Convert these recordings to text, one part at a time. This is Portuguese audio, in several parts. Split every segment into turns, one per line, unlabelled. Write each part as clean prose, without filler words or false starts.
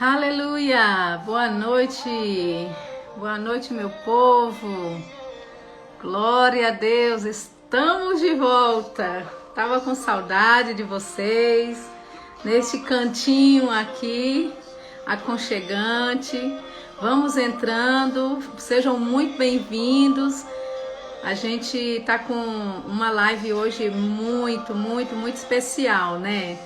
Aleluia! Boa noite! Boa noite, meu povo! Glória a Deus! Estamos de volta! Tava com saudade de vocês, neste cantinho aqui, aconchegante. Vamos entrando, sejam muito bem-vindos. A gente tá com uma live hoje muito especial, né?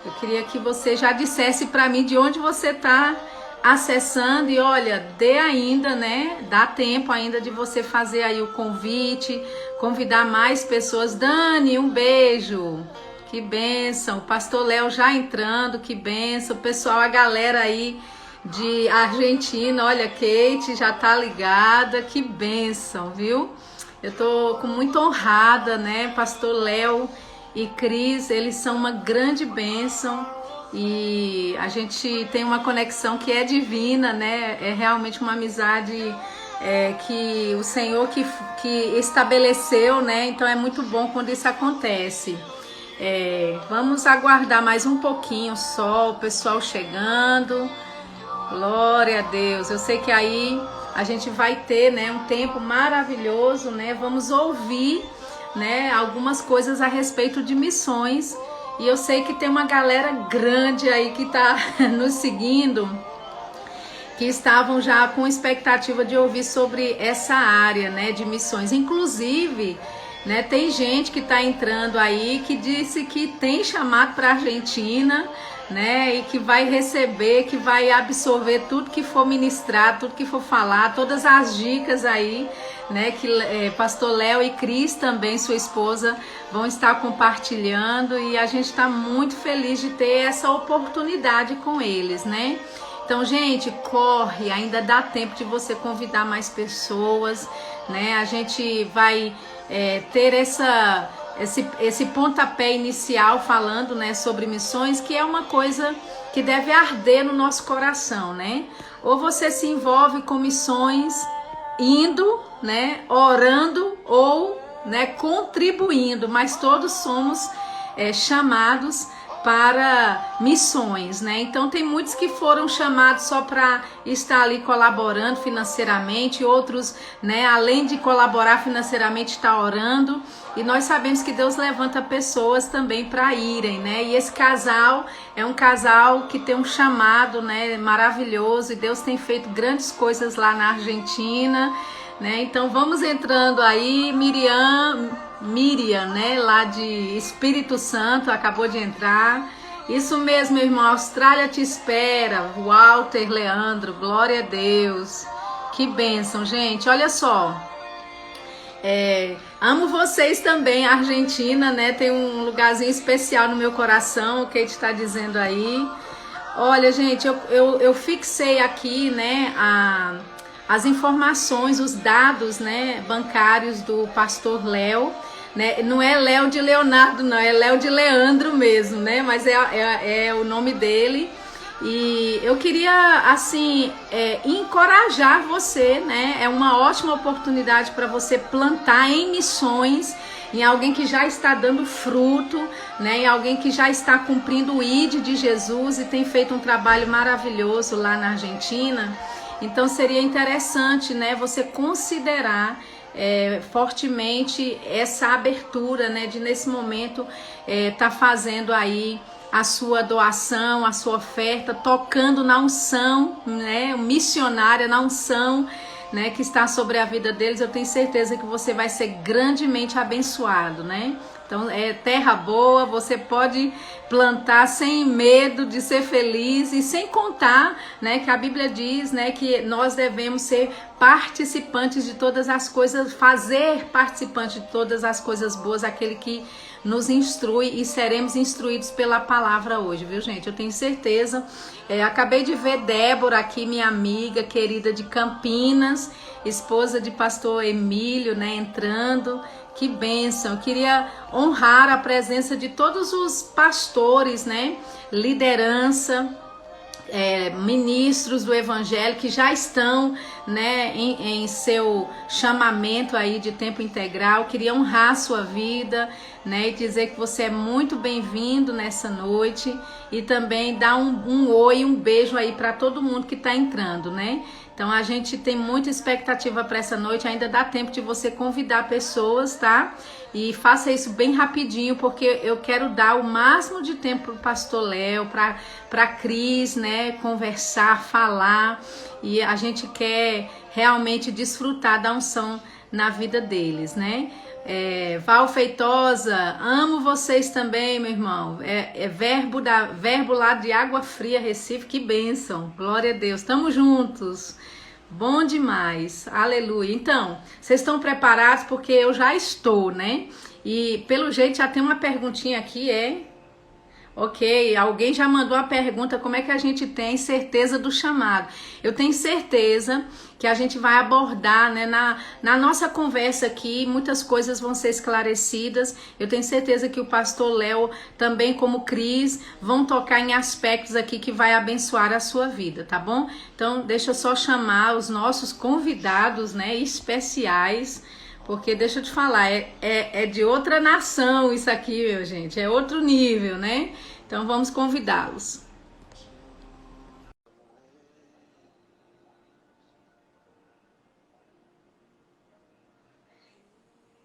Eu queria que você já dissesse para mim de onde você está acessando e olha, dê ainda, né? Dá tempo ainda de você fazer aí o convite, convidar mais pessoas. Dani, um beijo. Que bênção. O pastor Léo já entrando, que bênção. Pessoal, a galera aí de Argentina, olha, Kate já tá ligada, que bênção, viu? Eu tô com muita honrada, né? Pastor Léo e Cris, eles são uma grande bênção e a gente tem uma conexão que é divina, né? É realmente uma amizade que o Senhor que estabeleceu, né? Então é muito bom quando isso acontece. Vamos aguardar mais um pouquinho só, o pessoal chegando. Glória a Deus. Eu sei que aí a gente vai ter, né, um tempo maravilhoso, né? Vamos ouvir, né, algumas coisas a respeito de missões, e eu sei que tem uma galera grande aí que tá nos seguindo, que estavam já com expectativa de ouvir sobre essa área, né, de missões. Inclusive, né, tem gente que tá entrando aí que disse que tem chamado para Argentina, né, e que vai receber, que vai absorver tudo que for ministrar, tudo que for falar, todas as dicas aí, né, que pastor Léo e Cris também, sua esposa, vão estar compartilhando, e a gente está muito feliz de ter essa oportunidade com eles, né? Então, gente, corre, ainda dá tempo de você convidar mais pessoas, né? A gente vai ter esse pontapé inicial falando, né, sobre missões, que é uma coisa que deve arder no nosso coração, né? Ou você se envolve com missões indo, né, orando, ou, né, contribuindo, mas todos somos chamados para missões, né? Então tem muitos que foram chamados só para estar ali colaborando financeiramente, outros, né, além de colaborar financeiramente, está orando, e nós sabemos que Deus levanta pessoas também para irem, né? E esse casal é um casal que tem um chamado, né, maravilhoso, e Deus tem feito grandes coisas lá na Argentina, né? Então vamos entrando aí. Miriam, né, lá de Espírito Santo, acabou de entrar. Isso mesmo, meu irmão, a Austrália te espera. Walter, Leandro, glória a Deus. Que bênção, gente. Olha só, amo vocês também, a Argentina, né, tem um lugarzinho especial no meu coração, o Kate está dizendo aí. Olha, gente, eu fixei aqui, né, as informações, os dados, né, bancários do pastor Léo, né? Não é Léo de Leonardo, não, é Léo de Leandro mesmo, né? Mas é o nome dele. E eu queria, assim, encorajar você, né? É uma ótima oportunidade para você plantar em missões, em alguém que já está dando fruto, né? Em alguém que já está cumprindo o ID de Jesus e tem feito um trabalho maravilhoso lá na Argentina. Então seria interessante, né, você considerar fortemente essa abertura, né, de nesse momento tá fazendo aí a sua doação, a sua oferta, tocando na unção, né, missionária, na unção, né, que está sobre a vida deles. Eu tenho certeza que você vai ser grandemente abençoado, né? Então é terra boa, você pode plantar sem medo de ser feliz, e sem contar, né, que a Bíblia diz, né, que nós devemos ser participantes de todas as coisas, fazer participante de todas as coisas boas, aquele que nos instrui, e seremos instruídos pela palavra hoje, viu, gente? Eu tenho certeza. Acabei de ver Débora aqui, minha amiga querida de Campinas, esposa de pastor Emílio, né, entrando. Que bênção. Eu queria honrar a presença de todos os pastores, né, liderança, ministros do Evangelho que já estão, né, em seu chamamento aí de tempo integral. Queria honrar a sua vida, né, e dizer que você é muito bem-vindo nessa noite e também dar um oi, um beijo aí para todo mundo que está entrando, né? Então a gente tem muita expectativa para essa noite, ainda dá tempo de você convidar pessoas, tá? E faça isso bem rapidinho, porque eu quero dar o máximo de tempo para o pastor Léo, para Cris, né, conversar, falar, e a gente quer realmente desfrutar da unção na vida deles, né? Val Feitosa, amo vocês também, meu irmão. Verbo lá de Água Fria, Recife, que bênção. Glória a Deus, estamos juntos. Bom demais, aleluia. Então, vocês estão preparados? Porque eu já estou, né? E pelo jeito já tem uma perguntinha aqui, Ok, alguém já mandou a pergunta, como é que a gente tem certeza do chamado? Eu tenho certeza que a gente vai abordar, né, na nossa conversa aqui, muitas coisas vão ser esclarecidas. Eu tenho certeza que o pastor Léo, também como Cris, vão tocar em aspectos aqui que vai abençoar a sua vida, tá bom? Então, deixa eu só chamar os nossos convidados, né, especiais, porque deixa eu te falar, é de outra nação isso aqui, meu gente, é outro nível, né? Então vamos convidá-los.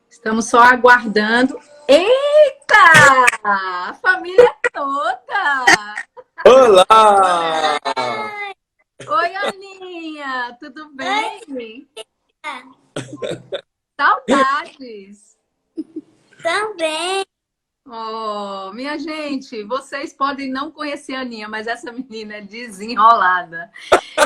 Estamos só aguardando. Eita! A família toda!
Olá!
Oi, Aninha! Tudo bem? Saudades!
Também.
Oh, minha gente, vocês podem não conhecer a Aninha, mas essa menina é desenrolada.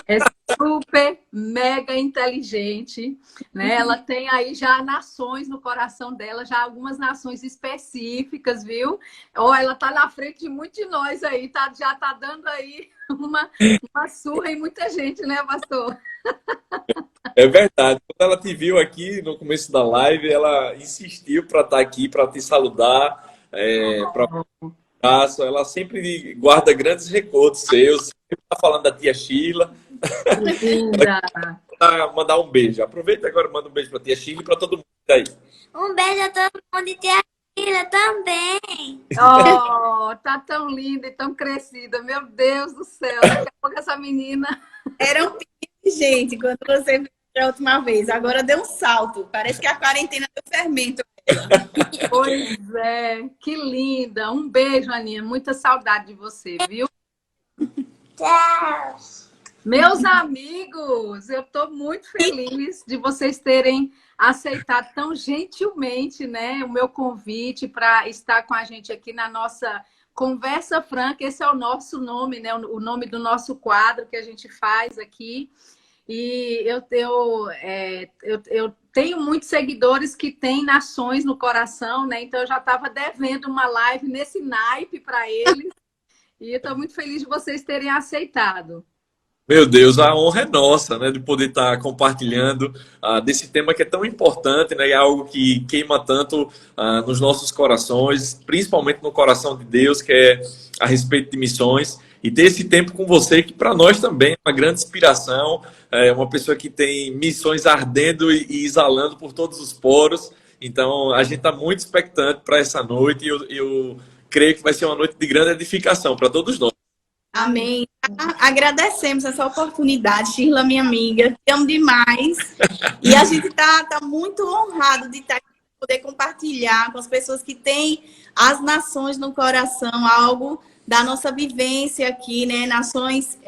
É super, mega inteligente, né? Ela tem aí já nações no coração dela, já algumas nações específicas, viu? Ou ela tá na frente de muitos de nós aí, já tá dando aí uma surra em muita gente, né, pastor?
É verdade. Quando ela te viu aqui no começo da live, ela insistiu para estar aqui, para te saludar, para um abraço. Ela sempre guarda grandes recordes seus, sempre está falando da tia Sheila.
Linda!
Mandar um beijo. Aproveita agora e manda um beijo para tia Sheila e para todo mundo aí.
Um beijo a todo mundo e tia Sheila também.
Oh, tá tão linda e tão crescida, meu Deus do céu! Daqui a pouco essa menina...
Era um pique, gente, quando você veio a última vez. Agora deu um salto. Parece que a quarentena deu fermento.
Pois é, que linda. Um beijo, Aninha. Muita saudade de você, viu?
Tchau.
Meus amigos, eu estou muito feliz de vocês terem aceitado tão gentilmente, né, o meu convite para estar com a gente aqui na nossa Conversa Franca. Esse é o nosso nome, né, o nome do nosso quadro que a gente faz aqui. E eu tenho muitos seguidores que têm nações no coração, né? Então eu já estava devendo uma live nesse naipe para eles. E eu estou muito feliz de vocês terem aceitado.
Meu Deus, a honra é nossa, né, de poder estar compartilhando desse tema que é tão importante, né, é algo que queima tanto nos nossos corações, principalmente no coração de Deus, que é a respeito de missões. E ter esse tempo com você, que para nós também é uma grande inspiração, é uma pessoa que tem missões ardendo e exalando por todos os poros. Então, a gente está muito expectante para essa noite e eu creio que vai ser uma noite de grande edificação para todos nós.
Amém. Agradecemos essa oportunidade, Sheila, minha amiga. Te amo demais. E a gente tá muito honrado de estar aqui, poder compartilhar com as pessoas que têm as nações no coração, algo da nossa vivência aqui, né? Nações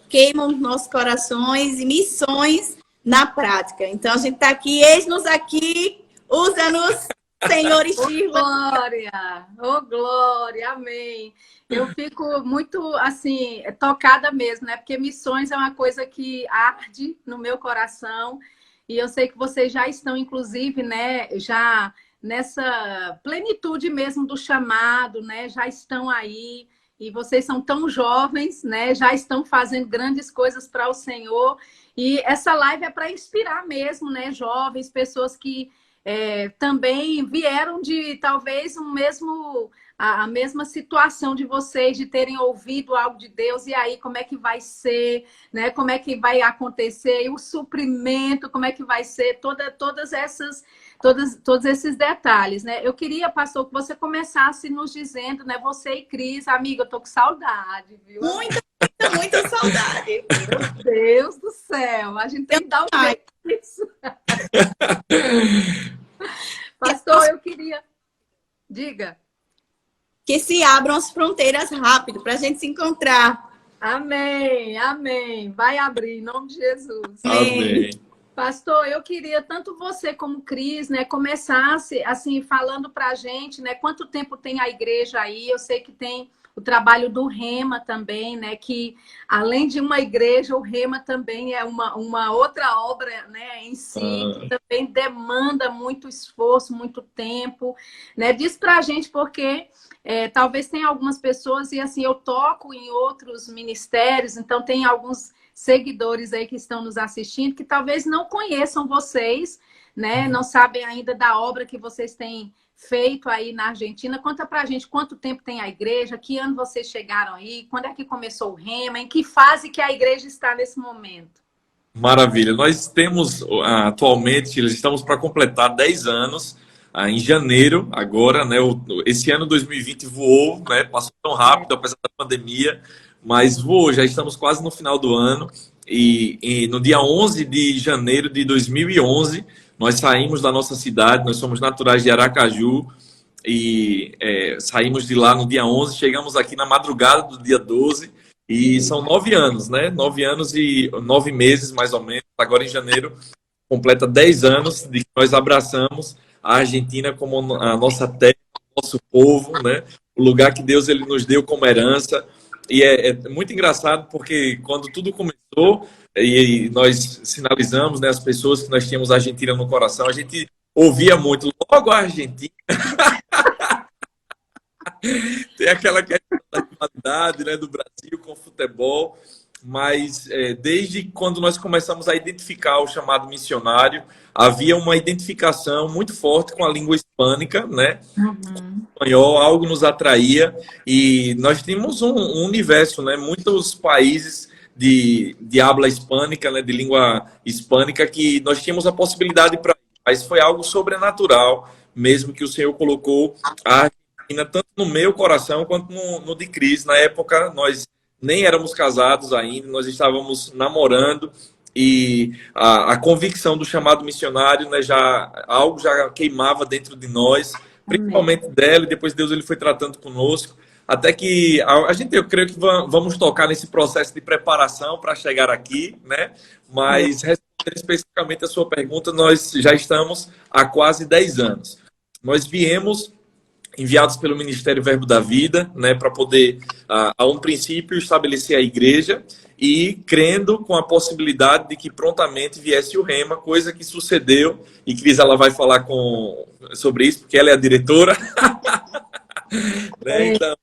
queimam os nossos corações e missões na prática. Então, a gente está aqui, eis-nos aqui, usa-nos, Senhor Sheila.
Glória! Oh, glória! Amém! Eu fico muito, assim, tocada mesmo, né? Porque missões é uma coisa que arde no meu coração. E eu sei que vocês já estão, inclusive, né? Já nessa plenitude mesmo do chamado, né? Já estão aí. E vocês são tão jovens, né? Já estão fazendo grandes coisas para o Senhor. E essa live é para inspirar mesmo, né? Jovens, pessoas que também vieram de talvez a mesma situação de vocês, de terem ouvido algo de Deus, e aí como é que vai ser, né? Como é que vai acontecer, e o suprimento, como é que vai ser, todos esses detalhes, né? Eu queria, pastor, que você começasse nos dizendo, né? Você e Cris, amiga, eu tô com saudade, viu?
Muita saudade.
Meu Deus do céu, a gente tem que dar um jeito nisso. Pastor, eu queria... Diga.
Que se abram as fronteiras rápido para a gente se encontrar.
Amém, amém. Vai abrir, em nome de Jesus.
Amém.
Pastor, eu queria tanto você como Cris, né, começasse assim falando para a gente, né, quanto tempo tem a igreja aí. Eu sei que tem o trabalho do Rema também, né, que além de uma igreja, o Rema também é uma outra obra, né, em si, que também demanda muito esforço, muito tempo, né? Diz para a gente porque talvez tenha algumas pessoas, e assim, eu toco em outros ministérios, então tem alguns seguidores aí que estão nos assistindo que talvez não conheçam vocês, né? Não sabem ainda da obra que vocês têm feito aí na Argentina. Conta pra gente quanto tempo tem a igreja, que ano vocês chegaram aí, quando é que começou o Rema, em que fase que a igreja está nesse momento?
Maravilha. Nós temos atualmente, estamos para completar 10 anos, em janeiro agora, né? Esse ano 2020 voou, né? Passou tão rápido, apesar da pandemia, mas voou, já estamos quase no final do ano. E no dia 11 de janeiro de 2011, nós saímos da nossa cidade, nós somos naturais de Aracaju, e saímos de lá no dia 11, chegamos aqui na madrugada do dia 12, e são 9 anos, né? 9 anos e 9 meses, mais ou menos. Agora em janeiro, completa 10 anos de que nós abraçamos a Argentina como a nossa terra, o nosso povo, né? O lugar que Deus ele nos deu como herança. E é muito engraçado porque quando tudo começou e nós sinalizamos, né, as pessoas que nós tínhamos a Argentina no coração, a gente ouvia muito, logo a Argentina. Tem aquela questão da rivalidade, né, do Brasil com o futebol, mas desde quando nós começamos a identificar o chamado missionário, havia uma identificação muito forte com a língua hispânica, né? Espanhol, algo nos atraía, e nós tínhamos um universo, né? Muitos países de habla hispânica, né? De língua hispânica, que nós tínhamos a possibilidade para, mas foi algo sobrenatural, mesmo que o Senhor colocou a Argentina tanto no meu coração quanto no de Cris. Na época, nós nem éramos casados ainda, nós estávamos namorando, e a convicção do chamado missionário, né, algo já queimava dentro de nós, principalmente dela, e depois Deus ele foi tratando conosco, até que eu creio que vamos tocar nesse processo de preparação para chegar aqui, né? Mas respondendo especificamente a sua pergunta, nós já estamos há quase 10 anos. Nós viemos enviados pelo Ministério Verbo da Vida, né, para poder, a um princípio, estabelecer a igreja, e crendo com a possibilidade de que prontamente viesse o Rema, coisa que sucedeu, e Cris ela vai falar sobre isso, porque ela é a diretora. Né? Então,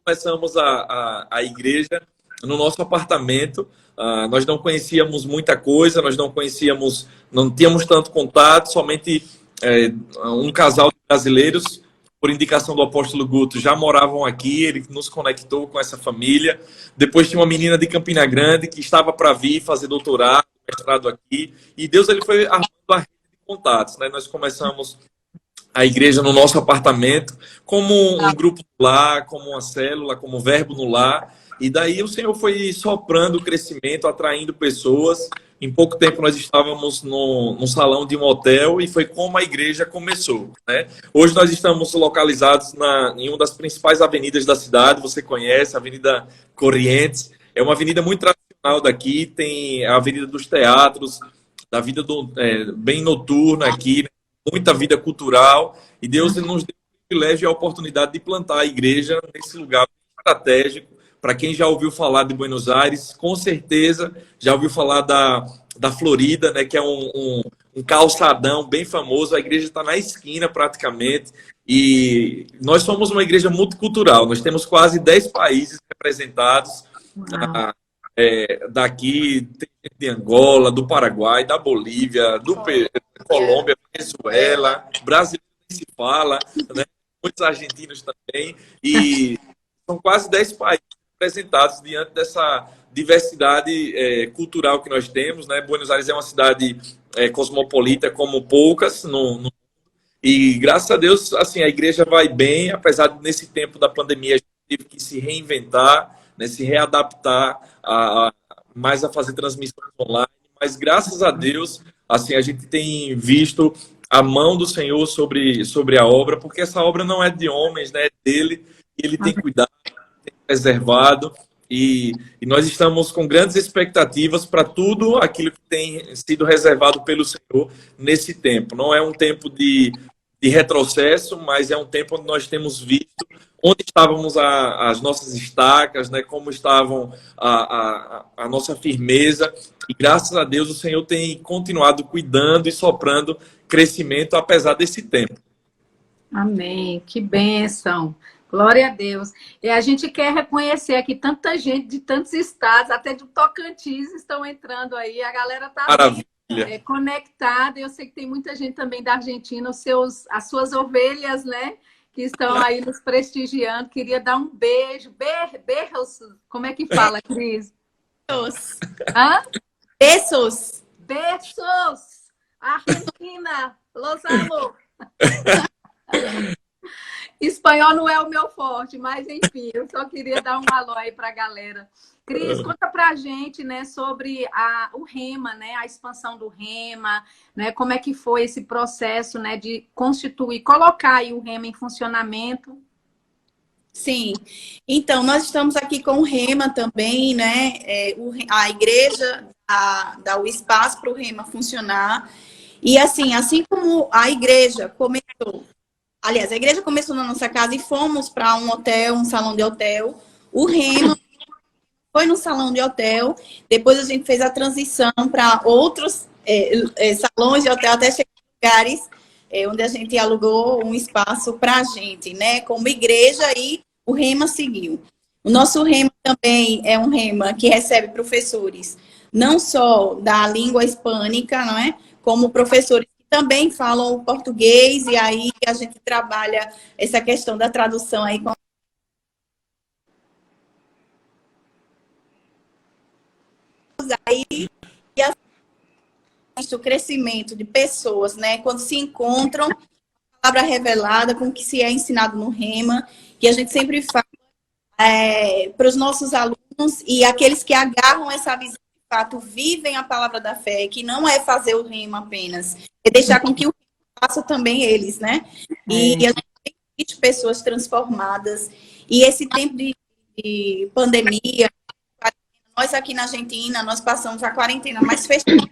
começamos a igreja no nosso apartamento. Nós não conhecíamos muita coisa, não tínhamos tanto contato, somente um casal de brasileiros, por indicação do apóstolo Guto, já moravam aqui, ele nos conectou com essa família. Depois tinha uma menina de Campina Grande que estava para vir fazer doutorado, mestrado aqui, e Deus ele foi armando a rede de contatos, né? Nós começamos a igreja no nosso apartamento, como um grupo no lar, como uma célula, como um verbo no lar, e daí o Senhor foi soprando o crescimento, atraindo pessoas. Em pouco tempo nós estávamos no salão de um hotel, e foi como a igreja começou, né? Hoje nós estamos localizados em uma das principais avenidas da cidade, você conhece, a Avenida Corrientes. É uma avenida muito tradicional daqui, tem a Avenida dos Teatros, da vida bem noturna aqui, né? Muita vida cultural, e Deus nos deu o privilégio e a oportunidade de plantar a igreja nesse lugar estratégico. Para quem já ouviu falar de Buenos Aires, com certeza já ouviu falar da Florida, né, que é um calçadão bem famoso. A igreja está na esquina praticamente, e nós somos uma igreja multicultural. Nós temos quase 10 países representados. daqui, tem gente de Angola, do Paraguai, da Bolívia, do Peru, Colômbia, Venezuela, Brasil nem se fala, né? Muitos argentinos também, e são quase 10 países representados diante dessa diversidade cultural que nós temos, né? Buenos Aires é uma cidade cosmopolita como poucas e graças a Deus, assim, a igreja vai bem, apesar de nesse tempo da pandemia a gente teve que se reinventar, né, se readaptar mais a fazer transmissões online, mas graças a Deus, assim, a gente tem visto a mão do Senhor sobre a obra, porque essa obra não é de homens, né, é dele, e ele tem cuidado, tem preservado, e nós estamos com grandes expectativas para tudo aquilo que tem sido reservado pelo Senhor nesse tempo. Não é um tempo de retrocesso, mas é um tempo onde nós temos visto onde estávamos as nossas estacas, né, como estavam a nossa firmeza. E graças a Deus o Senhor tem continuado cuidando e soprando crescimento apesar desse tempo.
Amém. Que bênção. Glória a Deus. E a gente quer reconhecer aqui tanta gente de tantos estados, até do Tocantins estão entrando aí. A galera está conectada. Eu sei que tem muita gente também da Argentina, as suas ovelhas, né? Que estão aí nos prestigiando. Queria dar um beijo. Beijos. Como é que fala, Cris?
Beijos.
Hã?
Beijos.
Beijos. Argentina. Los amo. Espanhol não é o meu forte, mas enfim, eu só queria dar um alô aí para a galera. Cris, conta pra gente, né, sobre o Rema, né, a expansão do Rema, né, como é que foi esse processo, né, de constituir, colocar aí o Rema em funcionamento.
Sim, então nós estamos aqui com o Rema também, né, a igreja dá o espaço para o Rema funcionar, e assim como a igreja começou, aliás, a igreja começou na nossa casa e fomos para um hotel, um salão de hotel, o Rema foi no salão de hotel, depois a gente fez a transição para outros salões de hotel, até chegar em lugares onde a gente alugou um espaço para a gente, né, como igreja, e o Rema seguiu. O nosso Rema também é um Rema que recebe professores, não só da língua hispânica, não é, como professores que também falam português, e aí a gente trabalha essa questão da tradução aí com aí, e assim, o crescimento de pessoas, né, quando se encontram, a palavra revelada com o que se é ensinado no Rema, que a gente sempre fala para os nossos alunos e aqueles que agarram essa visão, de fato, vivem a palavra da fé, que não é fazer o Rema apenas, é deixar com que o Rema faça também eles, né? E a gente tem visto pessoas transformadas, e esse tempo de pandemia, nós aqui na Argentina, nós passamos a quarentena mais fechada,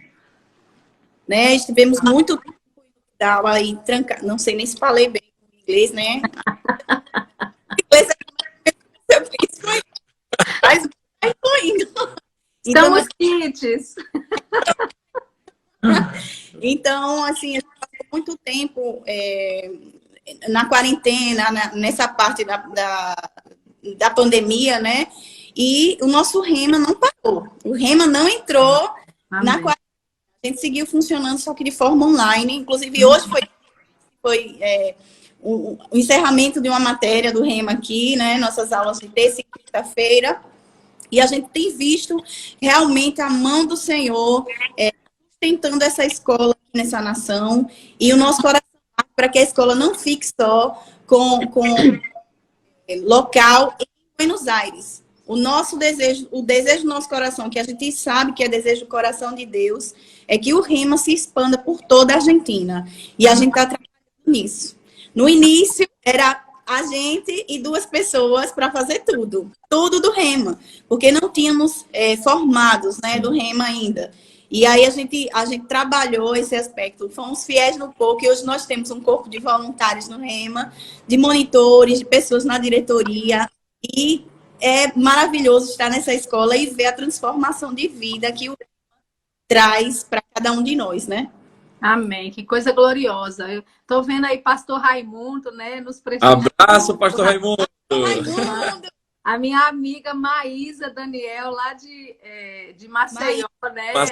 né? Estivemos muito tempo aí trancado, não sei nem se falei bem inglês, né? Inglês foi, mas foi indo.
Estamos kits.
Então, assim, a gente passou muito tempo na quarentena, nessa parte da pandemia, né? E o nosso Rema não parou. O Rema não entrou na quarentena. A gente seguiu funcionando, só que de forma online. Inclusive, hoje foi o encerramento de uma matéria do Rema aqui, né? Nossas aulas de terça e quinta-feira. E a gente tem visto realmente a mão do Senhor sustentando essa escola aqui nessa nação. E o nosso coração para que a escola não fique só com local em Buenos Aires. O desejo do nosso coração, que a gente sabe que é desejo do coração de Deus, é que o Rema se expanda por toda a Argentina. E a gente está trabalhando nisso. No início, era a gente e 2 pessoas para fazer tudo do Rema, porque não tínhamos formados, né, do Rema ainda. E aí a gente trabalhou esse aspecto, fomos fiéis no pouco, e hoje nós temos um corpo de voluntários no Rema, de monitores, de pessoas na diretoria, e é maravilhoso estar nessa escola e ver a transformação de vida que o Rema traz para cada um de nós, né?
Amém, que coisa gloriosa. Eu tô vendo aí pastor Raimundo, né, nos prestigiando.
Abraço, pastor Raimundo.
A minha amiga Maísa Daniel, lá de Maceió, né?
Mas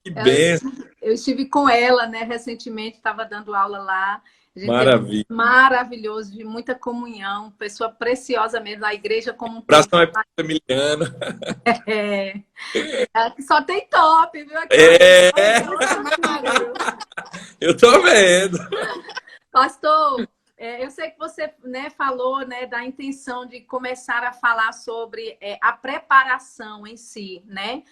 que benção,
Eu estive com ela, né, recentemente, estava dando aula lá. A gente teve
maravilha.
maravilhoso, de muita comunhão, pessoa preciosa mesmo, a igreja como um todo.
Abração aí para Emiliano.
É, aqui só tem top, viu? Aqui,
É, eu tô vendo.
Pastor, eu sei que você, né, falou, né, da intenção de começar a falar sobre a preparação em si, né?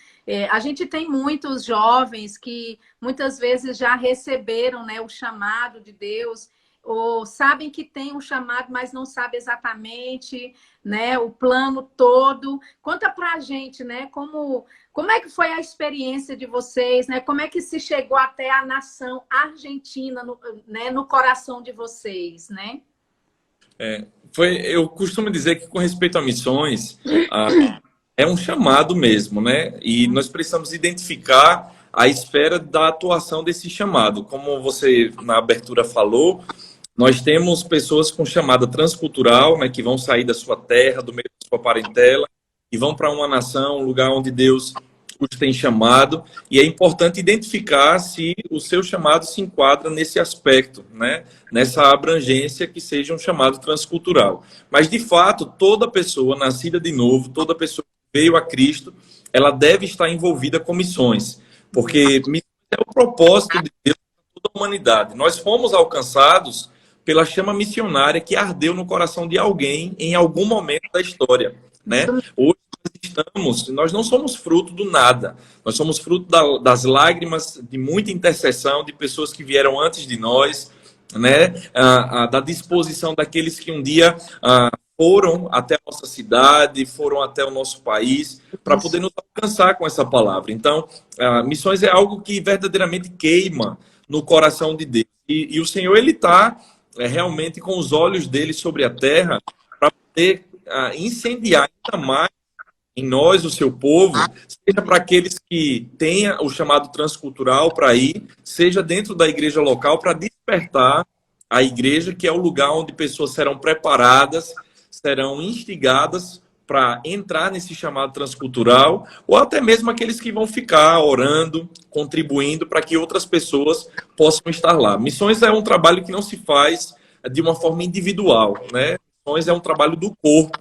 A gente tem muitos jovens que muitas vezes já receberam, né, o chamado de Deus, ou sabem que tem um chamado, mas não sabem exatamente, né, o plano todo. Conta pra gente, né, como é que foi a experiência de vocês, né? Como é que se chegou até a nação argentina, né, no coração de vocês, né?
Eu costumo dizer que com respeito a missões, é um chamado mesmo, né? E nós precisamos identificar a esfera da atuação desse chamado. Como você na abertura falou, nós temos pessoas com chamada transcultural, né, que vão sair da sua terra, do meio da sua parentela, e vão para uma nação, um lugar onde Deus os tem chamado, e é importante identificar se o seu chamado se enquadra nesse aspecto, né? Nessa abrangência que seja um chamado transcultural. Mas, de fato, toda pessoa nascida de novo, toda pessoa que veio a Cristo, ela deve estar envolvida com missões, porque missões é o propósito de Deus para toda a humanidade. Nós fomos alcançados pela chama missionária que ardeu no coração de alguém em algum momento da história, né? Hoje nós não somos fruto do nada, nós somos fruto das lágrimas, de muita intercessão de pessoas que vieram antes de nós, né? Da disposição daqueles que um dia foram até a nossa cidade, foram até o nosso país, para poder nos alcançar com essa palavra. Então, missões é algo que verdadeiramente queima no coração de Deus. E o Senhor, Ele está realmente com os olhos dele sobre a terra para poder incendiar ainda mais em nós, o seu povo, seja para aqueles que tenham o chamado transcultural para ir, seja dentro da igreja local para despertar a igreja, que é o lugar onde pessoas serão preparadas, serão instigadas para entrar nesse chamado transcultural, ou até mesmo aqueles que vão ficar orando, contribuindo para que outras pessoas possam estar lá. Missões é um trabalho que não se faz de uma forma individual, né? Missões é um trabalho do corpo,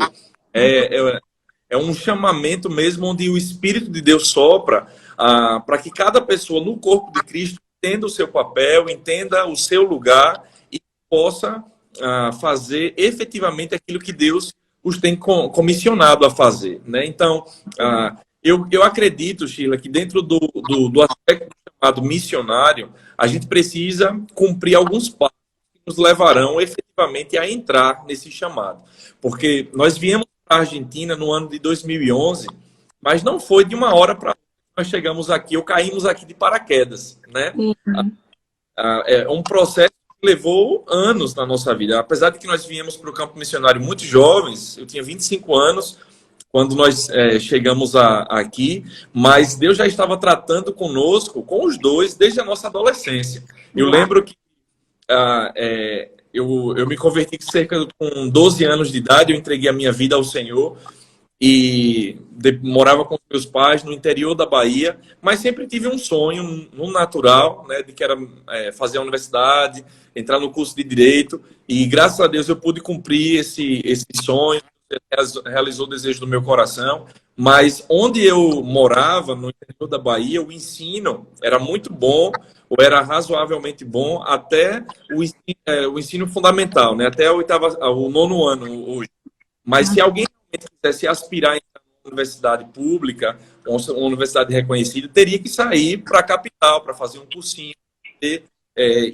é um chamamento mesmo onde o Espírito de Deus sopra para que cada pessoa no corpo de Cristo entenda o seu papel, entenda o seu lugar e possa fazer efetivamente aquilo que Deus os tem comissionado a fazer, né? Então, eu acredito, Sheila, que dentro do aspecto chamado missionário, a gente precisa cumprir alguns passos que nos levarão efetivamente a entrar nesse chamado. Porque nós viemos para a Argentina no ano de 2011, mas não foi de uma hora para outra que nós chegamos aqui, ou caímos aqui de paraquedas, né? É um processo que levou anos na nossa vida. Apesar de que nós viemos para o campo missionário muito jovens, eu tinha 25 anos quando nós chegamos aqui, mas Deus já estava tratando conosco, com os dois, desde a nossa adolescência. Eu lembro que eu me converti com 12 anos de idade, eu entreguei a minha vida ao Senhor e morava com meus pais no interior da Bahia, mas sempre tive um sonho, no natural, né, de que era fazer a universidade, entrar no curso de Direito, e graças a Deus eu pude cumprir esse sonho, realizou o desejo do meu coração, mas onde eu morava, no interior da Bahia, o ensino era muito bom, ou era razoavelmente bom, até o ensino fundamental, né, até o nono ano hoje. Mas se alguém quisesse aspirar a entrar numa universidade pública, uma universidade reconhecida, teria que sair para a capital, para fazer um cursinho,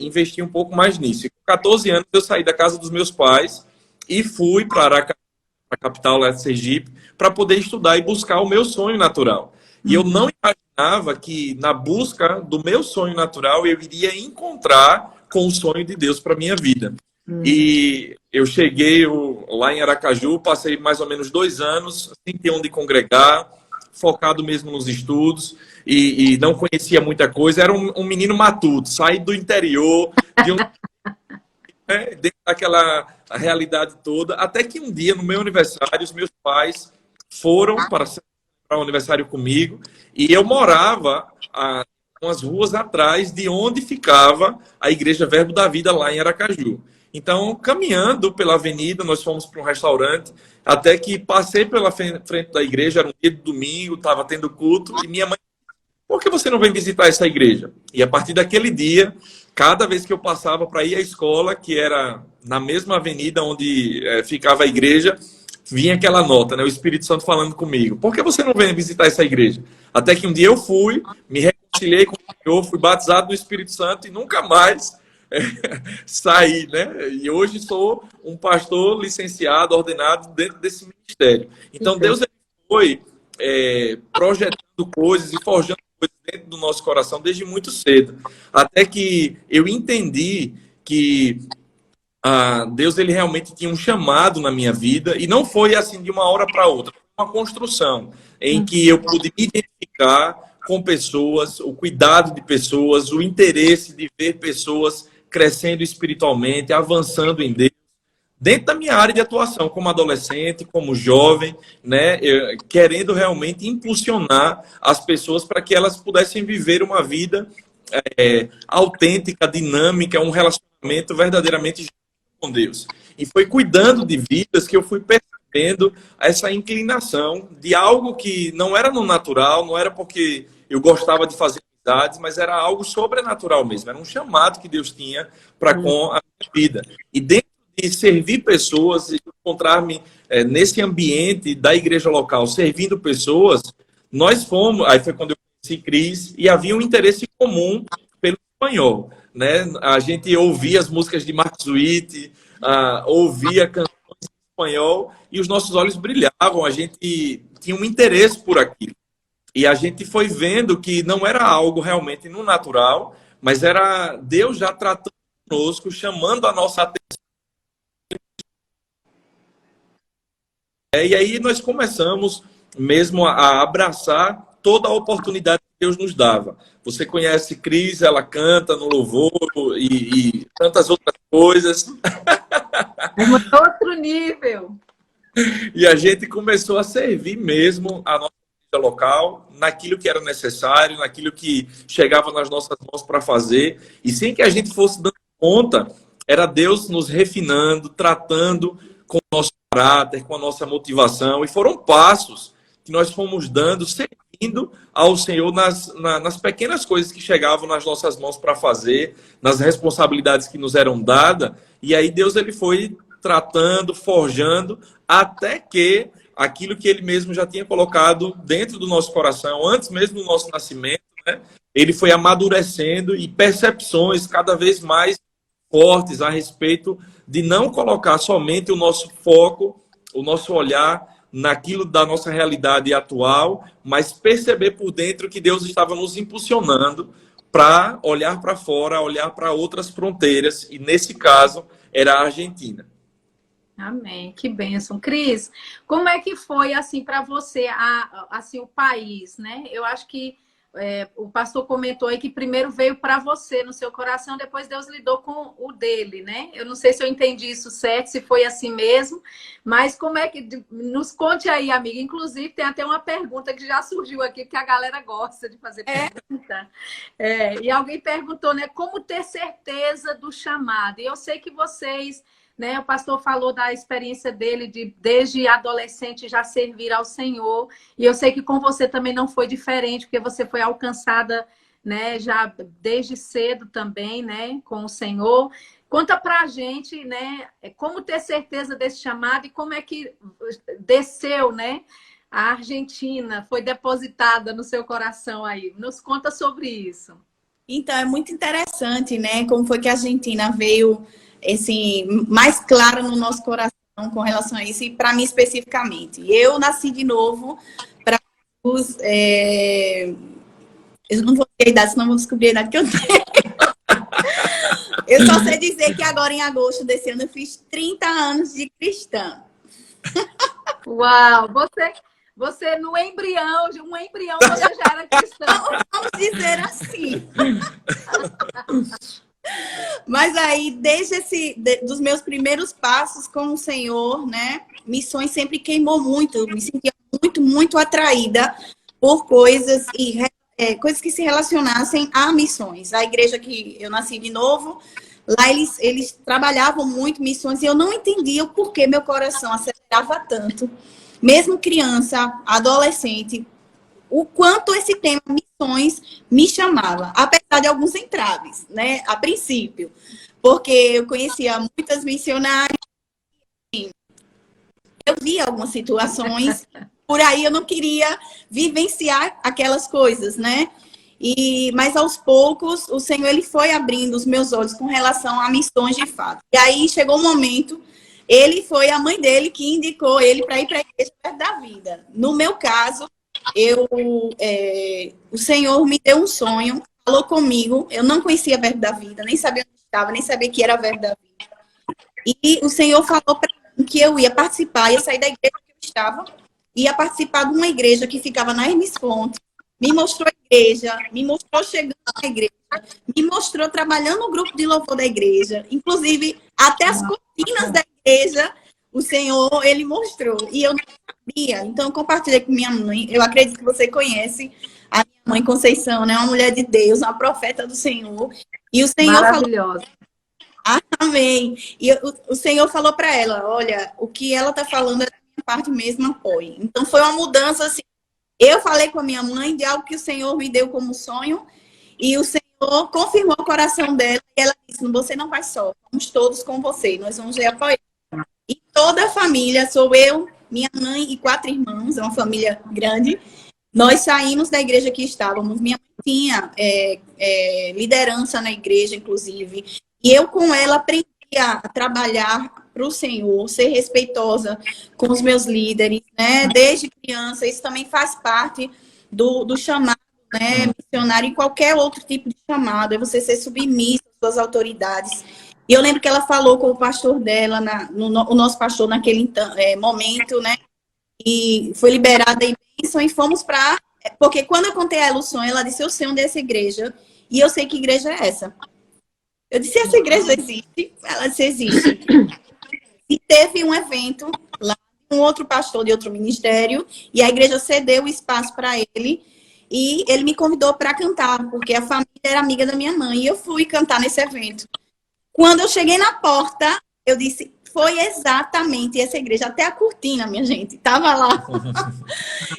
investir um pouco mais nisso. E com 14 anos eu saí da casa dos meus pais e fui para Aracaju, a capital lá de Sergipe, para poder estudar e buscar o meu sonho natural. E eu não imaginava que na busca do meu sonho natural eu iria encontrar com o sonho de Deus para minha vida. E eu cheguei lá em Aracaju, passei mais ou menos 2 anos, sem ter onde congregar, focado mesmo nos estudos, e não conhecia muita coisa. Era um menino matuto, saí do interior, de né, dentro daquela realidade toda, até que um dia, no meu aniversário, os meus pais foram para o aniversário comigo e eu morava umas ruas atrás de onde ficava a Igreja Verbo da Vida, lá em Aracaju. Então, caminhando pela avenida, nós fomos para um restaurante, até que passei pela frente da igreja, era um dia de domingo, estava tendo culto, e minha mãe, por que você não vem visitar essa igreja? E a partir daquele dia, cada vez que eu passava para ir à escola, que era na mesma avenida onde ficava a igreja, vinha aquela nota, né? O Espírito Santo falando comigo. Por que você não vem visitar essa igreja? Até que um dia eu fui, me reconciliei com o Senhor, fui batizado no Espírito Santo e nunca mais saí, né? E hoje sou um pastor licenciado, ordenado dentro desse ministério. Então Deus foi projetando coisas e forjando coisas dentro do nosso coração desde muito cedo. Até que eu entendi que Deus ele realmente tinha um chamado na minha vida e não foi assim de uma hora para outra, foi uma construção em que eu pude me identificar com pessoas, o cuidado de pessoas, o interesse de ver pessoas crescendo espiritualmente, avançando em Deus, dentro da minha área de atuação, como adolescente, como jovem, né, querendo realmente impulsionar as pessoas para que elas pudessem viver uma vida autêntica, dinâmica, um relacionamento verdadeiramente com Deus. E foi cuidando de vidas que eu fui percebendo essa inclinação de algo que não era no natural, não era porque eu gostava de fazer amizades, mas era algo sobrenatural mesmo, era um chamado que Deus tinha para com a minha vida. E dentro de servir pessoas, e encontrar-me nesse ambiente da igreja local, servindo pessoas, nós fomos, aí foi quando eu conheci Cris, e havia um interesse comum pelo espanhol, né? A gente ouvia as músicas de Mark Witt, ouvia canções em espanhol, e os nossos olhos brilhavam, a gente tinha um interesse por aquilo. E a gente foi vendo que não era algo realmente no natural, mas era Deus já tratando conosco, chamando a nossa atenção. E aí nós começamos mesmo a abraçar toda a oportunidade que Deus nos dava. Você conhece Cris, ela canta no louvor e tantas outras coisas.
Outro nível.
E a gente começou a servir mesmo a nossa igreja local, naquilo que era necessário, naquilo que chegava nas nossas mãos para fazer. E sem que a gente fosse dando conta, era Deus nos refinando, tratando com o nosso caráter, com a nossa motivação. E foram passos que nós fomos dando, servindo ao Senhor nas pequenas coisas que chegavam nas nossas mãos para fazer, nas responsabilidades que nos eram dadas. E aí Deus ele foi tratando, forjando, até que aquilo que ele mesmo já tinha colocado dentro do nosso coração, antes mesmo do nosso nascimento, né? Ele foi amadurecendo e percepções cada vez mais fortes a respeito de não colocar somente o nosso foco, o nosso olhar naquilo da nossa realidade atual, mas perceber por dentro que Deus estava nos impulsionando para olhar para fora, olhar para outras fronteiras, e nesse caso era a Argentina.
Amém, que bênção. Cris, como é que foi assim para você, assim, o país, né? Eu acho que o pastor comentou aí que primeiro veio para você no seu coração, depois Deus lidou com o dele, né? Eu não sei se eu entendi isso certo, se foi assim mesmo, mas como é que... Nos conte aí, amiga. Inclusive, tem até uma pergunta que já surgiu aqui, que a galera gosta de fazer pergunta. E alguém perguntou, né? Como ter certeza do chamado? E eu sei que vocês... Né? O pastor falou da experiência dele de desde adolescente já servir ao Senhor. E eu sei que com você também não foi diferente, porque você foi alcançada, né, já desde cedo também, né, com o Senhor. Conta pra gente, né, como ter certeza desse chamado e como é que desceu, né, a Argentina, foi depositada no seu coração aí. Nos conta sobre isso.
Então, é muito interessante, né, como foi que a Argentina veio... assim, mais clara no nosso coração com relação a isso, e para mim especificamente. Eu nasci de novo para os... Eu não vou ter a idade, senão vou descobrir a idade que eu tenho. Eu só sei dizer que agora, em agosto desse ano, eu fiz 30 anos de cristã.
Uau! Você no embrião, de um embrião, você já era cristã.
Vamos dizer assim. Mas aí, dos meus primeiros passos com o Senhor, né? Missões sempre queimou muito. Eu me sentia muito, muito atraída por coisas coisas que se relacionassem a missões. A igreja que eu nasci de novo, lá eles trabalhavam muito missões e eu não entendia o porquê meu coração acelerava tanto. Mesmo criança, adolescente, o quanto esse tema missões me chamava, apesar de alguns entraves, né, a princípio, porque eu conhecia muitas missionárias, eu via algumas situações, por aí eu não queria vivenciar aquelas coisas, né, mas aos poucos o Senhor ele foi abrindo os meus olhos com relação a missões de fato. E aí chegou um momento, foi a mãe dele que indicou ele para ir para a igreja perto da vida. No meu caso, o Senhor me deu um sonho, falou comigo, eu não conhecia a Verbo da Vida, nem sabia onde estava, nem sabia que era a Verbo da Vida. E o Senhor falou para mim que eu ia participar, ia sair da igreja que eu estava, ia participar de uma igreja que ficava na Hermes Fontes, me mostrou a igreja, me mostrou chegando na igreja, me mostrou trabalhando no grupo de louvor da igreja, inclusive até as cortinas da igreja, o Senhor, ele mostrou, e eu não sabia. Então, eu compartilhei com minha mãe. Eu acredito que você conhece a minha mãe Conceição, né? Uma mulher de Deus, uma profeta do Senhor. E o Senhor
maravilhosa.
Falou... Amém. E o Senhor falou para ela, olha, o que ela está falando é da minha parte mesmo, apoie. Então, foi uma mudança, assim. Eu falei com a minha mãe de algo que o Senhor me deu como sonho, e o Senhor confirmou o coração dela, e ela disse, você não vai só, vamos todos com você, nós vamos lhe apoiar. E toda a família, sou eu, minha mãe e 4 irmãos, é uma família grande. Nós saímos da igreja que estávamos. Minha mãe tinha liderança na igreja, inclusive. E eu, com ela, aprendi a trabalhar para o Senhor, ser respeitosa com os meus líderes, né? Desde criança. Isso também faz parte do chamado, né? Missionário, em qualquer outro tipo de chamado. É você ser submisso às suas autoridades. E eu lembro que ela falou com o pastor dela, o nosso pastor naquele momento, né? E foi liberada em bênção e fomos para... Porque quando eu contei a ela o sonho, ela disse, eu sei onde é essa igreja e eu sei que igreja é essa. Eu disse, essa igreja existe? Ela disse, existe. E teve um evento lá, um outro pastor de outro ministério, e a igreja cedeu o espaço para ele, e ele me convidou para cantar, porque a família era amiga da minha mãe, e eu fui cantar nesse evento. Quando eu cheguei na porta, eu disse, foi exatamente essa igreja. Até a cortina, minha gente, estava lá.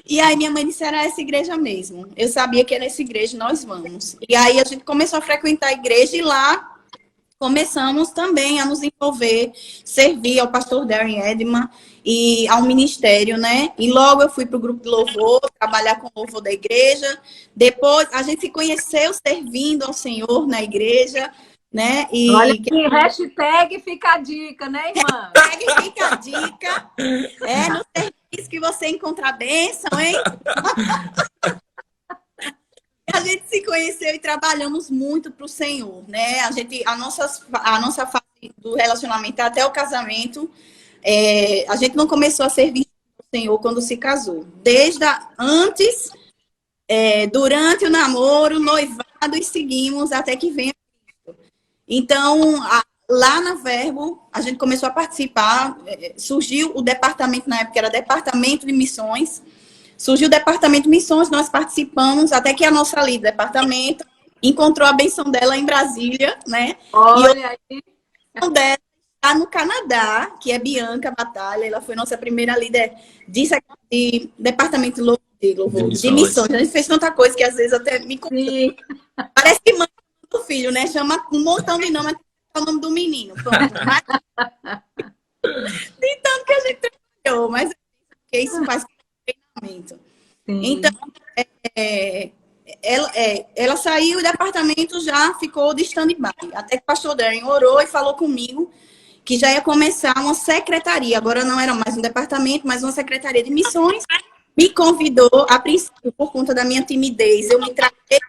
E aí minha mãe disse, era essa igreja mesmo. Eu sabia que era essa igreja, nós vamos. E aí a gente começou a frequentar a igreja e lá começamos também a nos envolver, servir ao pastor Darren Edman e ao ministério, né? E logo eu fui para o grupo de louvor, trabalhar com o louvor da igreja. Depois a gente se conheceu servindo ao Senhor na igreja, né? E
olha aqui, hashtag fica a dica, né, irmã?
Hashtag fica a dica. No serviço que você encontra a bênção, hein? A gente se conheceu e trabalhamos muito para o Senhor, né? A nossa fase do relacionamento até o casamento, a gente não começou a servir o Senhor quando se casou. Desde antes, durante o namoro, noivado e seguimos até que venha. Então, lá na Verbo, a gente começou a participar, surgiu o departamento, na época era Departamento de Missões, surgiu o Departamento de Missões, nós participamos, até que a nossa líder do departamento encontrou a benção dela em Brasília, né?
Olha aí.
A dela está no Canadá, que é Bianca Batalha, ela foi nossa primeira líder de Departamento de Missões. A gente fez tanta coisa que às vezes até me confunde. Parece que mãe do filho, né? Chama um montão de nome, é o nome do menino. Pronto. De tanto que a gente trabalhou, mas isso faz treinamento. Sim. Então, ela saiu e o departamento já ficou de stand-by. Até que o pastor Darren orou e falou comigo que já ia começar uma secretaria. Agora não era mais um departamento, mas uma secretaria de missões. Me convidou, a princípio, por conta da minha timidez. Eu me tratei,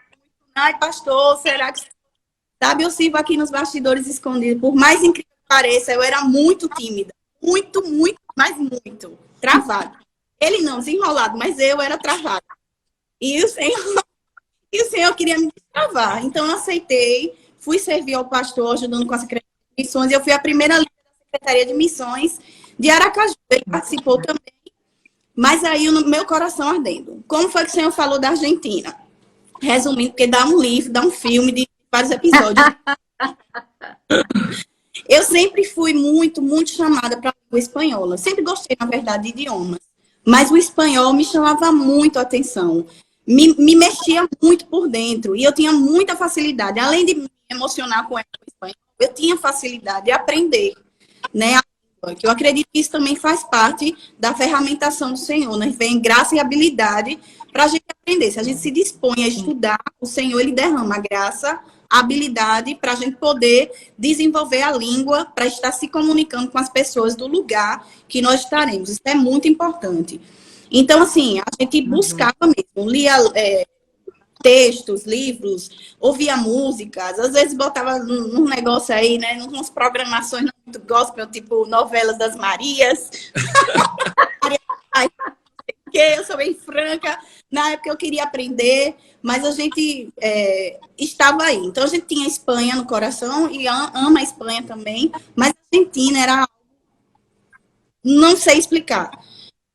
ai, pastor, será que... Sabe, eu sirvo aqui nos bastidores escondidos. Por mais incrível que pareça, eu era muito tímida. Muito, mas muito. Travada. Ele não, desenrolado, mas eu era travada. E o Senhor queria me destravar. Então, eu aceitei. fui servir ao pastor, ajudando com a Secretaria de Missões. Eu fui a primeira líder da Secretaria de Missões de Aracaju. Ele participou também. Mas aí o meu coração ardendo. Como foi que o senhor falou da Argentina? Resumindo, porque dá um livro, dá um filme de vários episódios. Eu sempre fui muito chamada para a língua espanhola. Sempre gostei, na verdade, de idiomas. Mas o espanhol me chamava muito a atenção. Me mexia muito por dentro. E eu tinha muita facilidade. Além de me emocionar com o espanhol, eu tinha facilidade de aprender, né? Que eu acredito que isso também faz parte da ferramentação do Senhor, né? Vem graça e habilidade para a gente aprender. Se a gente se dispõe a estudar, o Senhor, ele derrama a graça, a habilidade para a gente poder desenvolver a língua, para estar se comunicando com as pessoas do lugar que nós estaremos. Isso é muito importante. Então, assim, a gente buscava mesmo, lia textos, livros, ouvia músicas, às vezes botava num negócio aí, né, umas programações muito gospel, tipo novelas das Marias. Eu sou bem franca, na época eu queria aprender, mas a gente estava aí. Então a gente tinha a Espanha no coração e ama a Espanha também, mas a Argentina era algo, não sei explicar.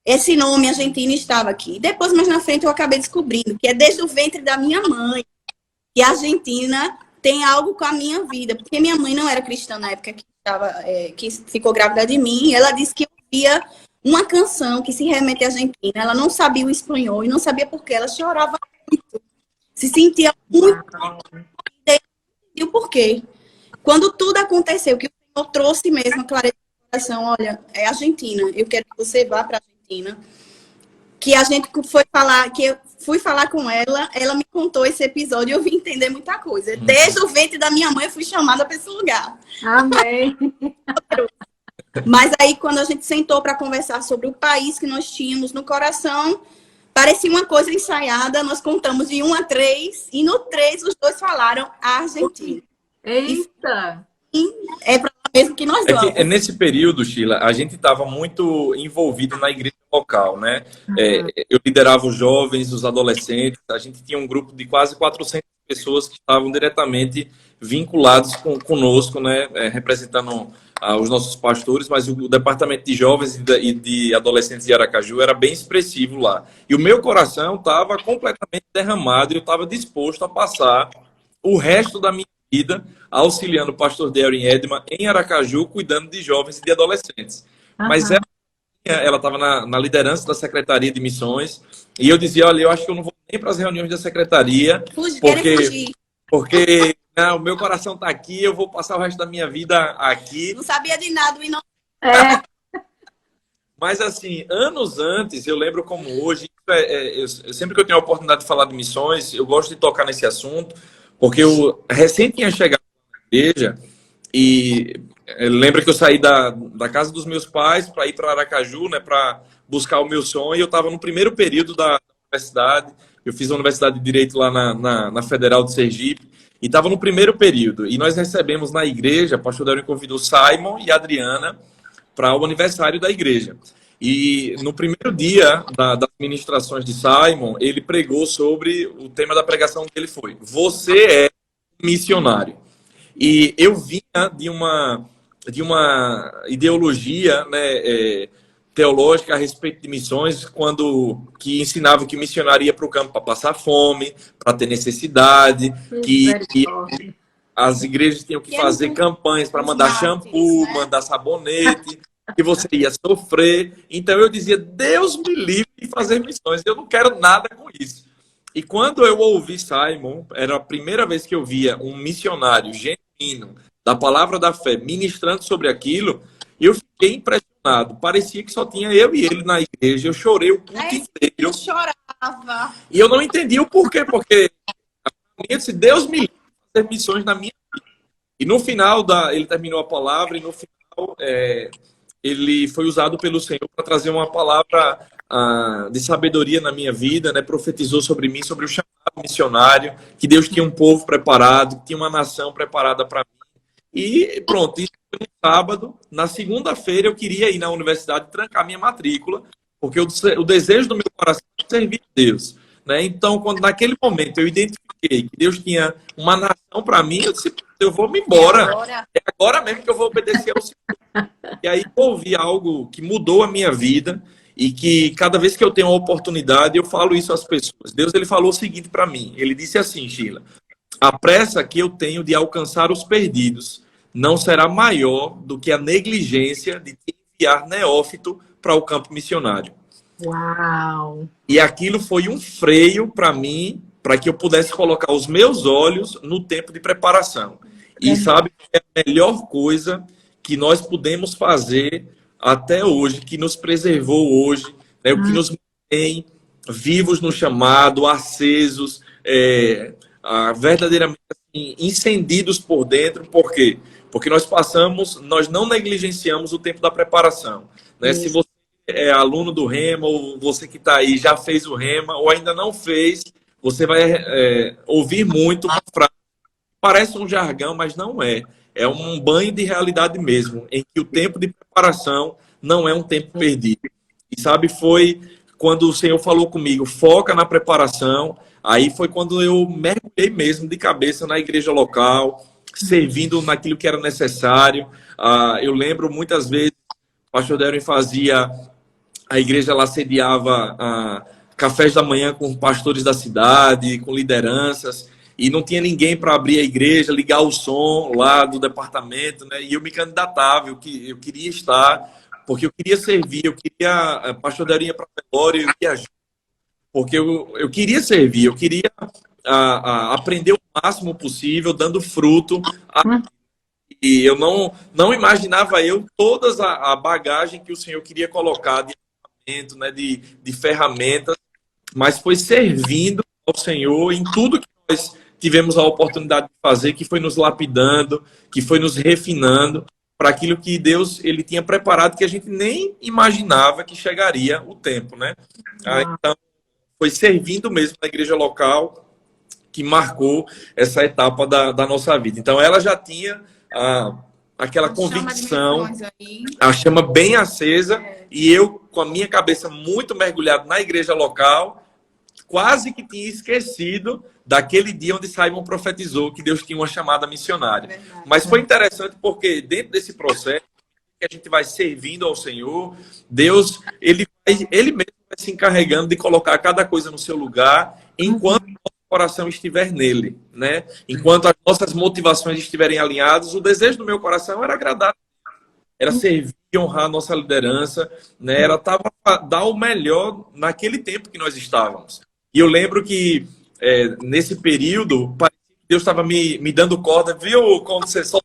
Esse nome Argentina estava aqui. Depois, mais na frente, eu acabei descobrindo que é desde o ventre da minha mãe que a Argentina tem algo com a minha vida. Porque minha mãe não era cristã na época que ficou grávida de mim. Ela disse que ouvia uma canção que se remete à Argentina. Ela não sabia o espanhol e não sabia por quê. Ela chorava muito. Se sentia muito. E o porquê. Quando tudo aconteceu, que o Senhor trouxe mesmo a clareza do coração, olha, é Argentina. Eu quero que você vá para a Argentina. Que a gente foi falar, que eu fui falar com ela, ela me contou esse episódio e eu vim entender muita coisa. Desde o ventre da minha mãe eu fui chamada para esse lugar.
Amém.
Mas aí quando a gente sentou para conversar sobre o país que nós tínhamos no coração, parecia uma coisa ensaiada, nós contamos de 1 a 3 e no 3 os dois falaram a Argentina.
Eita!
É para lá mesmo que nós vamos.
Nesse período, Sheila, a gente estava muito envolvido na igreja local, né? Eu liderava os jovens, os adolescentes, a gente tinha um grupo de quase 400 pessoas que estavam diretamente vinculados conosco, né? Representando os nossos pastores, mas o departamento de jovens e de adolescentes de Aracaju era bem expressivo lá. E o meu coração estava completamente derramado e eu estava disposto a passar o resto da minha vida auxiliando o pastor Darren Edman em Aracaju, cuidando de jovens e de adolescentes. Mas ela estava na liderança da Secretaria de Missões e eu dizia, olha, eu acho que eu não vou nem para as reuniões da Secretaria, porque o meu coração está aqui, eu vou passar o resto da minha vida aqui.
Não sabia de nada, e não...
Mas, assim, anos antes, eu lembro como hoje, sempre que eu tenho a oportunidade de falar de missões, eu gosto de tocar nesse assunto, porque eu recém tinha chegado na igreja e lembra que eu saí da casa dos meus pais para ir para Aracaju, né, para buscar o meu sonho. Eu estava no primeiro período da universidade, eu fiz a Universidade de Direito lá na Federal de Sergipe, e estava no primeiro período. E nós recebemos na igreja, o pastor Darren convidou Simon e Adriana para o aniversário da igreja. E no primeiro dia das ministrações de Simon, ele pregou sobre o tema da pregação dele foi: você é missionário. E eu vinha de uma ideologia, né, teológica a respeito de missões, que ensinava que missionário ia para o campo para passar fome, para ter necessidade, que as igrejas tinham que fazer campanhas para mandar shampoo, mandar sabonete, que você ia sofrer. Então eu dizia, Deus me livre de fazer missões, eu não quero nada com isso. E quando eu ouvi Simon, era a primeira vez que eu via um missionário genuíno da palavra da fé ministrando sobre aquilo, eu fiquei impressionado. Parecia que só tinha eu e ele na igreja. Eu chorei o culto inteiro.
Eu chorava.
E eu não entendi o porquê, porque eu disse, Deus me livre de fazer missões na minha vida. E no final, ele terminou a palavra, e no final ele foi usado pelo Senhor para trazer uma palavra de sabedoria na minha vida, né? Profetizou sobre mim, sobre o chamado missionário, que Deus tinha um povo preparado, que tinha uma nação preparada para mim. E pronto, isso foi no sábado. Na segunda-feira eu queria ir na universidade trancar minha matrícula, porque o desejo do meu coração é servir a Deus, né? Então, quando naquele momento eu identifiquei que Deus tinha uma nação para mim, eu disse, eu vou me embora. É agora mesmo que eu vou obedecer ao Senhor. E aí eu ouvi algo que mudou a minha vida e que cada vez que eu tenho uma oportunidade, eu falo isso às pessoas. Deus, ele falou o seguinte para mim. Ele disse assim, Sheila, a pressa que eu tenho de alcançar os perdidos não será maior do que a negligência de te enviar neófito para o campo missionário.
Uau!
E aquilo foi um freio para mim, para que eu pudesse colocar os meus olhos no tempo de preparação. E sabe que é a melhor coisa que nós pudemos fazer até hoje, que nos preservou hoje, né, o que nos mantém vivos no chamado, acesos, verdadeiramente assim, incendidos por dentro. Por quê? Porque nós não negligenciamos o tempo da preparação. Né? Se você é aluno do Rema, ou você que está aí já fez o Rema, ou ainda não fez, você vai ouvir muito uma frase. Parece um jargão, mas não é. É um banho de realidade mesmo, em que o tempo de preparação não é um tempo perdido. E sabe, foi quando o Senhor falou comigo, foca na preparação, aí foi quando eu mergulhei mesmo de cabeça na igreja local, servindo naquilo que era necessário. Eu lembro muitas vezes, o pastor Darwin fazia, a igreja lá sediava cafés da manhã com pastores da cidade, com lideranças, e não tinha ninguém para abrir a igreja, ligar o som lá do departamento, né? E eu me candidatava, eu queria estar, porque eu queria servir, eu queria, pastor Darwin ia para a memória, eu ia junto, porque eu queria servir, eu queria aprender o máximo possível, dando fruto. E eu não imaginava toda a bagagem que o Senhor queria colocar de equipamento, né, de ferramentas, mas foi servindo ao Senhor em tudo que nós tivemos a oportunidade de fazer, que foi nos lapidando, que foi nos refinando para aquilo que Deus ele tinha preparado, que a gente nem imaginava que chegaria o tempo, né? Então, foi servindo mesmo na igreja local que marcou essa etapa da nossa vida. Então, ela já tinha aquela convicção, a chama bem acesa, e eu, com a minha cabeça muito mergulhada na igreja local, quase que tinha esquecido daquele dia onde Simon profetizou que Deus tinha uma chamada missionária. Verdade. Mas foi interessante porque dentro desse processo que a gente vai servindo ao Senhor, Deus, ele mesmo vai se encarregando de colocar cada coisa no seu lugar, enquanto o nosso coração estiver nele, né? Enquanto as nossas motivações estiverem alinhadas, o desejo do meu coração era agradar, era servir e honrar a nossa liderança, né? Era dar o melhor naquele tempo que nós estávamos. E eu lembro que nesse período, Deus estava me dando corda, viu? Quando você só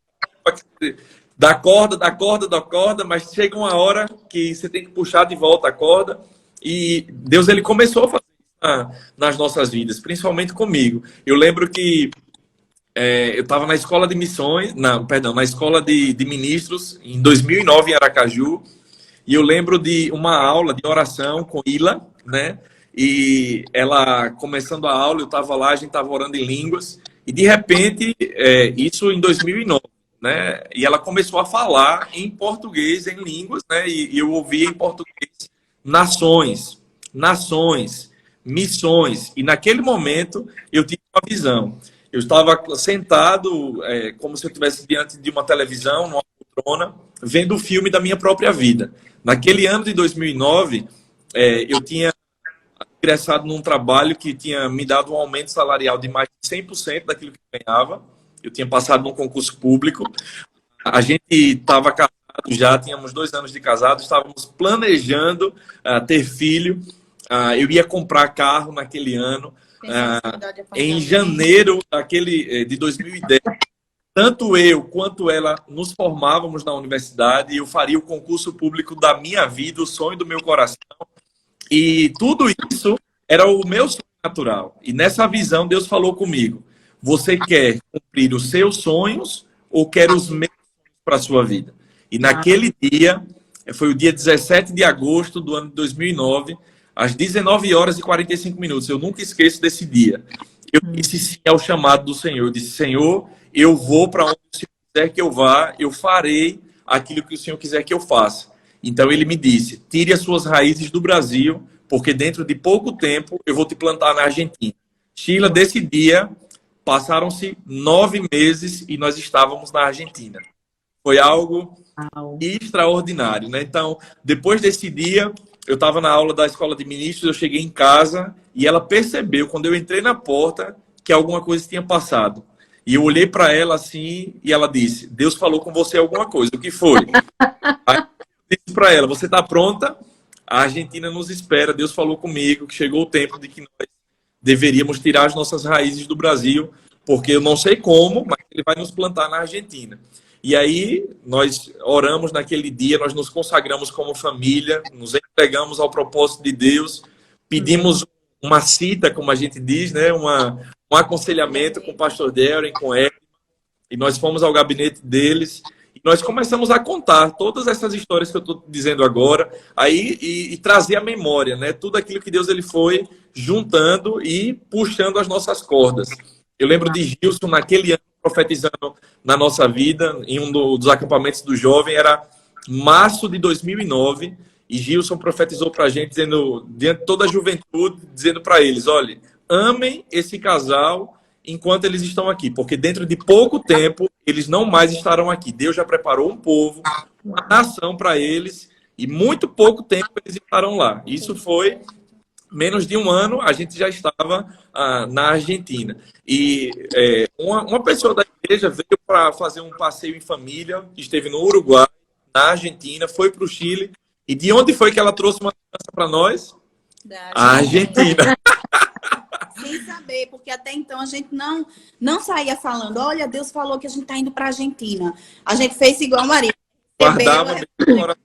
dá corda, mas chega uma hora que você tem que puxar de volta a corda. E Deus ele começou a fazer isso nas nossas vidas, principalmente comigo. Eu lembro que eu estava na escola de missões, na escola de ministros, em 2009, em Aracaju, e eu lembro de uma aula de oração com Ila, né? E ela, começando a aula, eu estava lá, a gente estava orando em línguas, e de repente, isso em 2009, né? E ela começou a falar em português, em línguas, né? E eu ouvia em português, nações, missões. E naquele momento, eu tive uma visão. Eu estava sentado, como se eu estivesse diante de uma televisão, numa poltrona, vendo o filme da minha própria vida. Naquele ano de 2009, eu tinha ingressado num trabalho que tinha me dado um aumento salarial de mais de 100% daquilo que eu ganhava. Eu tinha passado num concurso público. A gente estava casado já, tínhamos 2 anos de casado, estávamos planejando ter filho. Eu ia comprar carro naquele ano. Em janeiro de 2010, tanto eu quanto ela nos formávamos na universidade e eu faria o concurso público da minha vida, o sonho do meu coração. E tudo isso era o meu sonho natural. E nessa visão, Deus falou comigo: você quer cumprir os seus sonhos ou quer os meus sonhos para a sua vida? E naquele dia, foi o dia 17 de agosto do ano de 2009, às 19 horas e 45 minutos. Eu nunca esqueço desse dia. Eu disse sim ao chamado do Senhor. Eu disse: Senhor, eu vou para onde o Senhor quiser que eu vá, eu farei aquilo que o Senhor quiser que eu faça. Então ele me disse: tire as suas raízes do Brasil, porque dentro de pouco tempo eu vou te plantar na Argentina. Sheila, desse dia, Passaram-se 9 meses e nós estávamos na Argentina. Foi algo extraordinário, né? Então, depois desse dia, eu estava na aula da escola de ministros, eu cheguei em casa e ela percebeu, quando eu entrei na porta, que alguma coisa tinha passado. E eu olhei para ela assim e ela disse: Deus falou com você alguma coisa. O que foi? Aí eu disse para ela: você está pronta? A Argentina nos espera. Deus falou comigo que chegou o tempo de que nós deveríamos tirar as nossas raízes do Brasil, porque eu não sei como, mas ele vai nos plantar na Argentina. E aí nós oramos naquele dia, nós nos consagramos como família, nos entregamos ao propósito de Deus, pedimos uma cita, como a gente diz, né? Um aconselhamento com o pastor Darren, com ele, e nós fomos ao gabinete deles e nós começamos a contar todas essas histórias que eu estou dizendo agora, aí e trazer à memória, né? Tudo aquilo que Deus ele foi juntando e puxando as nossas cordas. Eu lembro de Gilson naquele ano profetizando na nossa vida, em um dos acampamentos do jovem, era março de 2009, e Gilson profetizou para a gente, dizendo, diante de toda a juventude, dizendo para eles: olha, amem esse casal enquanto eles estão aqui, porque dentro de pouco tempo eles não mais estarão aqui. Deus já preparou um povo, uma nação para eles, e muito pouco tempo eles estarão lá. Isso foi menos de um ano, a gente já estava na Argentina. E uma pessoa da igreja veio para fazer um passeio em família, esteve no Uruguai, na Argentina, foi para o Chile. E de onde foi que ela trouxe uma criança para nós? A Argentina.
Sem saber, porque até então a gente não saía falando: olha, Deus falou que a gente está indo para a Argentina. A gente fez igual a Maria.
Guardava no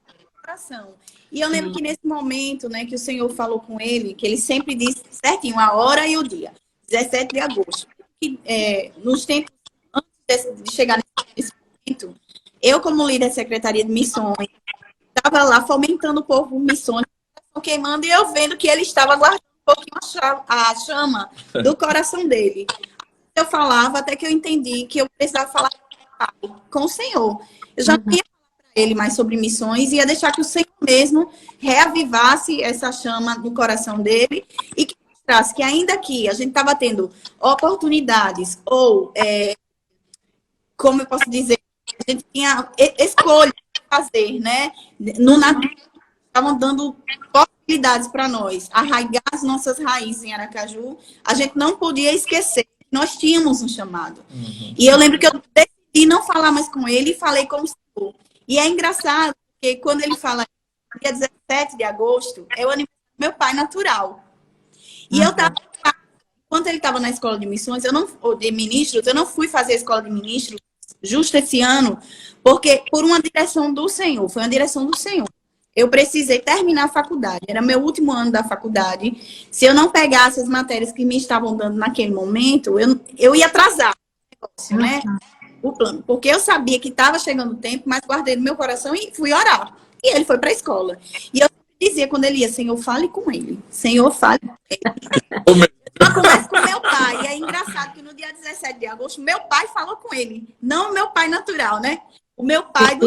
coração. E eu lembro que nesse momento, né, que o Senhor falou com ele, que ele sempre disse certinho a hora e o dia, 17 de agosto. Que, nos tempos antes de chegar nesse momento, eu, como líder da Secretaria de Missões, estava lá fomentando o povo missões, queimando, e eu vendo que ele estava guardando um pouquinho a chama do coração dele. Eu falava até que eu entendi que eu precisava falar com o Senhor. Eu já tinha ele mais sobre missões, ia deixar que o Senhor mesmo reavivasse essa chama no coração dele e que mostrasse que ainda que a gente estava tendo oportunidades ou, como eu posso dizer, a gente tinha escolha de fazer, né? No Natal, estavam dando possibilidades para nós arraigar as nossas raízes em Aracaju. A gente não podia esquecer que nós tínhamos um chamado. E eu lembro que eu decidi não falar mais com ele e falei com o Senhor. E é engraçado, porque quando ele fala dia 17 de agosto, é o aniversário do meu pai natural. E eu estava, quando ele estava na escola de missões, ou de ministros, eu não fui fazer a escola de ministros justo esse ano, porque por uma direção do Senhor, foi uma direção do Senhor. Eu precisei terminar a faculdade, era meu último ano da faculdade. Se eu não pegasse as matérias que me estavam dando naquele momento, eu ia atrasar o negócio, né? O plano, porque eu sabia que estava chegando o tempo, mas guardei no meu coração e fui orar. E ele foi para a escola. E eu dizia quando ele ia: Senhor, fale com ele. Senhor, fale com ele. Eu começo com meu pai. E é engraçado que no dia 17 de agosto, meu pai falou com ele. Não o meu pai natural, né? O meu pai,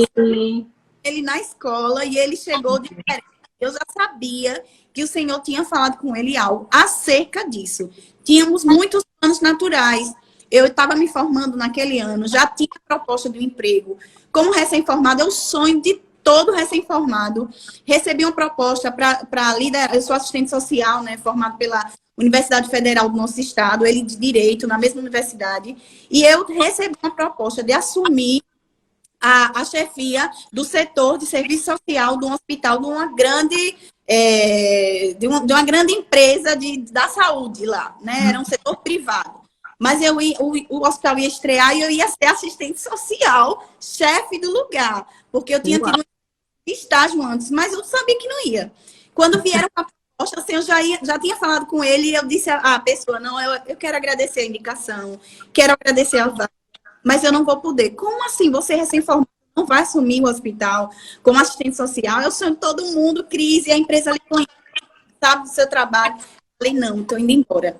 ele na escola, e ele chegou diferente. Eu já sabia que o Senhor tinha falado com ele algo acerca disso. Tínhamos muitos planos naturais. Eu estava me formando naquele ano, já tinha proposta de um emprego. Como recém-formado, é o sonho de todo recém-formado. Recebi uma proposta para liderar. Eu sou assistente social, né, formado pela Universidade Federal do nosso estado, ele de Direito, na mesma universidade. E eu recebi uma proposta de assumir a chefia do setor de serviço social de um hospital, de uma grande, de uma grande empresa da saúde lá, né? Era um setor privado. Mas o hospital ia estrear e eu ia ser assistente social, chefe do lugar. Porque eu tinha tido um estágio antes, mas eu sabia que não ia. Quando vieram com a proposta, assim, eu já tinha falado com ele e eu disse à pessoa: não, eu quero agradecer a indicação, quero agradecer a vaga, mas eu não vou poder. Como assim? Você recém-formado não vai assumir o hospital como assistente social? Eu sou todo mundo, Cris, e a empresa lhe conhece, sabe do seu trabalho. Eu falei: não, estou indo embora.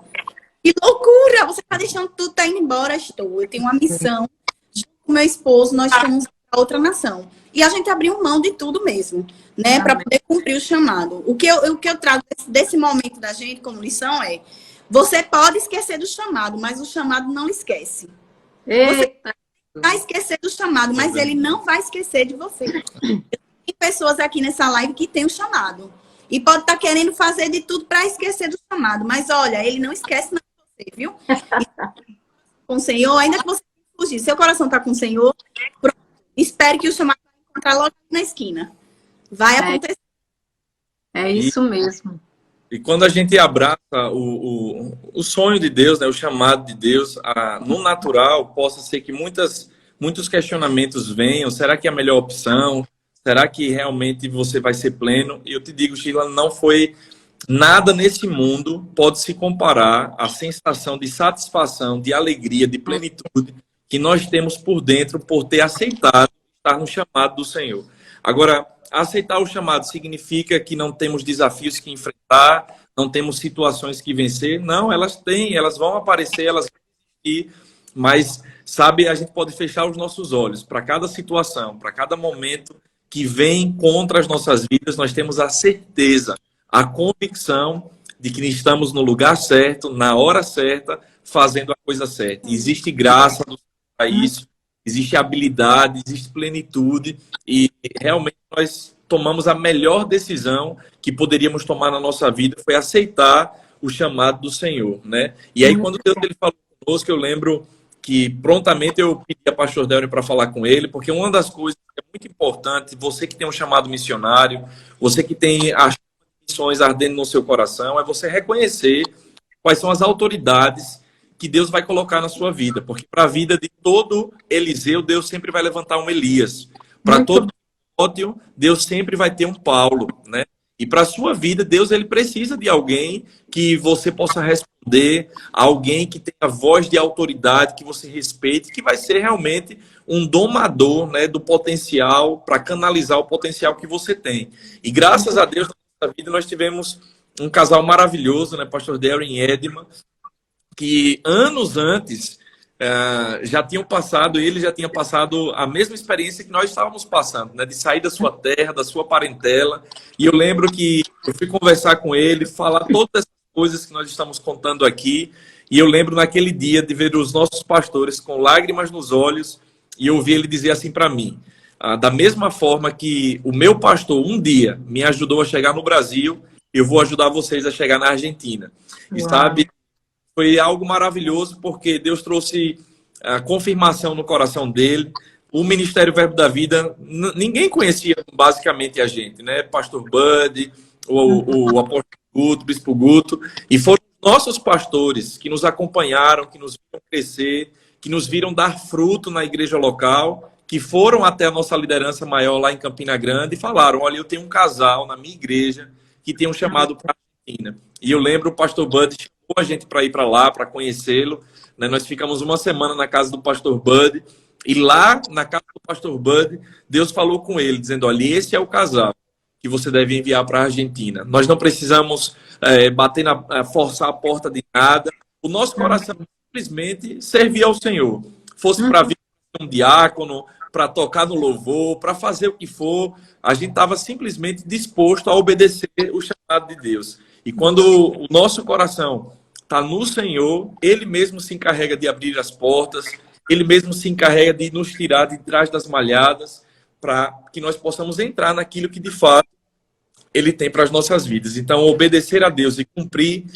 Que loucura! Você está deixando tudo, está indo embora? Estou. Eu tenho uma missão. Junto com meu esposo, nós estamos em outra nação. E a gente abriu mão de tudo mesmo, né? Para poder cumprir o chamado. O que eu trago desse momento da gente como lição é: Você pode esquecer do chamado, mas o chamado não esquece.
Eita.
Vai esquecer do chamado, mas ele não vai esquecer de você. Tem pessoas aqui nessa live que tem o chamado. E pode estar querendo fazer de tudo para esquecer do chamado. Mas olha, ele não esquece não de você, viu? Com o Senhor, ainda que você fugir, seu coração está com o Senhor, pronto, espere que o chamado vai encontrar logo na esquina. Vai acontecer.
É isso mesmo.
E quando a gente abraça o sonho de Deus, né, o chamado de Deus, no natural, possa ser que muitos questionamentos venham. Será que é a melhor opção? Será que realmente você vai ser pleno? E eu te digo, Sheila, não foi nada nesse mundo pode se comparar à sensação de satisfação, de alegria, de plenitude que nós temos por dentro por ter aceitado estar no chamado do Senhor. Agora, aceitar o chamado significa que não temos desafios que enfrentar, não temos situações que vencer. Não, elas têm, elas vão aparecer, elas vão existir, mas, sabe, a gente pode fechar os nossos olhos para cada situação, para cada momento que vem contra as nossas vidas. Nós temos a certeza, a convicção de que estamos no lugar certo, na hora certa, fazendo a coisa certa. Existe graça para isso, existe habilidade, existe plenitude, e realmente nós tomamos a melhor decisão que poderíamos tomar na nossa vida, foi aceitar o chamado do Senhor, né? E aí, quando Deus ele falou conosco, eu lembro que prontamente eu pedi a pastor Delrin para falar com ele, porque uma das coisas que é muito importante, você que tem um chamado missionário, você que tem as missões ardendo no seu coração, é você reconhecer quais são as autoridades que Deus vai colocar na sua vida, porque para a vida de todo Eliseu, Deus sempre vai levantar um Elias. Para todo Timóteo, Deus sempre vai ter um Paulo, né? E para a sua vida, Deus ele precisa de alguém que você possa responder, alguém que tenha voz de autoridade, que você respeite, que vai ser realmente um domador, né, do potencial, para canalizar o potencial que você tem. E graças a Deus, na nossa vida, nós tivemos um casal maravilhoso, né, pastor Delrin e Edma, que anos antes já tinham passado, ele já tinha passado a mesma experiência que nós estávamos passando, né? De sair da sua terra, da sua parentela. E eu lembro que eu fui conversar com ele, falar todas essas coisas que nós estamos contando aqui. E eu lembro naquele dia de ver os nossos pastores com lágrimas nos olhos e ouvir ele dizer assim para mim: da mesma forma que o meu pastor um dia me ajudou a chegar no Brasil, eu vou ajudar vocês a chegar na Argentina. E sabe, foi algo maravilhoso, porque Deus trouxe a confirmação no coração dele. O Ministério Verbo da Vida, ninguém conhecia basicamente a gente, né? Pastor Bud, o apóstolo Guto, o Bispo Guto, e foram nossos pastores que nos acompanharam, que nos viram crescer, que nos viram dar fruto na igreja local, que foram até a nossa liderança maior lá em Campina Grande e falaram: olha, eu tenho um casal na minha igreja que tem um chamado para a Argentina. E eu lembro o pastor Bud chamou a gente para ir para lá, para conhecê-lo, né? Nós ficamos uma semana na casa do pastor Bud, e lá na casa do pastor Bud, Deus falou com ele, dizendo: olha, esse é o casal que você deve enviar para a Argentina. Nós não precisamos forçar a porta de nada. O nosso coração simplesmente servir ao Senhor. Fosse para vir um diácono, para tocar no louvor, para fazer o que for, a gente estava simplesmente disposto a obedecer o chamado de Deus. E quando o nosso coração está no Senhor, Ele mesmo se encarrega de abrir as portas, Ele mesmo se encarrega de nos tirar de trás das malhadas, para que nós possamos entrar naquilo que de fato Ele tem para as nossas vidas. Então, obedecer a Deus e cumprir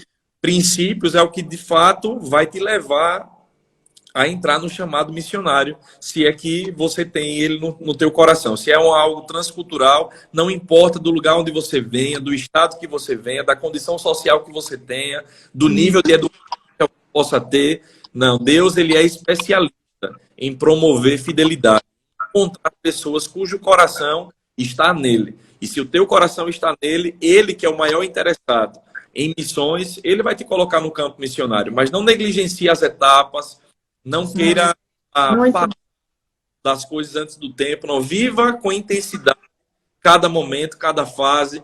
princípios é o que de fato vai te levar a entrar no chamado missionário, se é que você tem ele no teu coração. Se é algo transcultural, não importa do lugar onde você venha, do estado que você venha, da condição social que você tenha, do nível de educação que você possa ter. Não, Deus ele é especialista em promover fidelidade, encontrar pessoas cujo coração está nele. E se o teu coração está nele, ele que é o maior interessado em missões, ele vai te colocar no campo missionário. Mas não negligencie as etapas, não queira parar das coisas antes do tempo, não viva com intensidade cada momento, cada fase,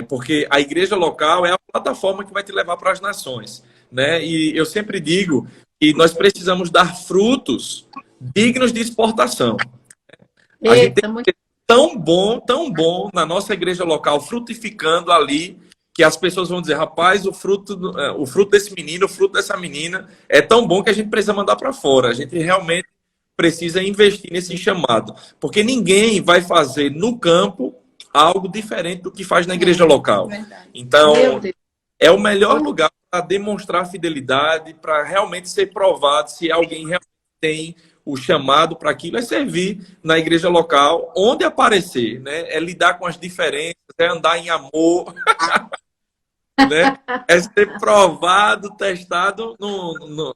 porque a igreja local é a plataforma que vai te levar para as nações, né? E eu sempre digo que nós precisamos dar frutos dignos de exportação. A gente tem que ser tão bom na nossa igreja local, frutificando ali, que as pessoas vão dizer, rapaz, o fruto desse menino, o fruto dessa menina é tão bom que a gente precisa mandar para fora. A gente realmente precisa investir nesse chamado, porque ninguém vai fazer no campo algo diferente do que faz na igreja local.
Verdade.
Então,
Meu Deus.
é o melhor lugar para demonstrar fidelidade, para realmente ser provado se alguém realmente tem o chamado para aquilo, é servir na igreja local, onde aparecer, né? É lidar com as diferenças, é andar em amor, né? É ser provado, testado no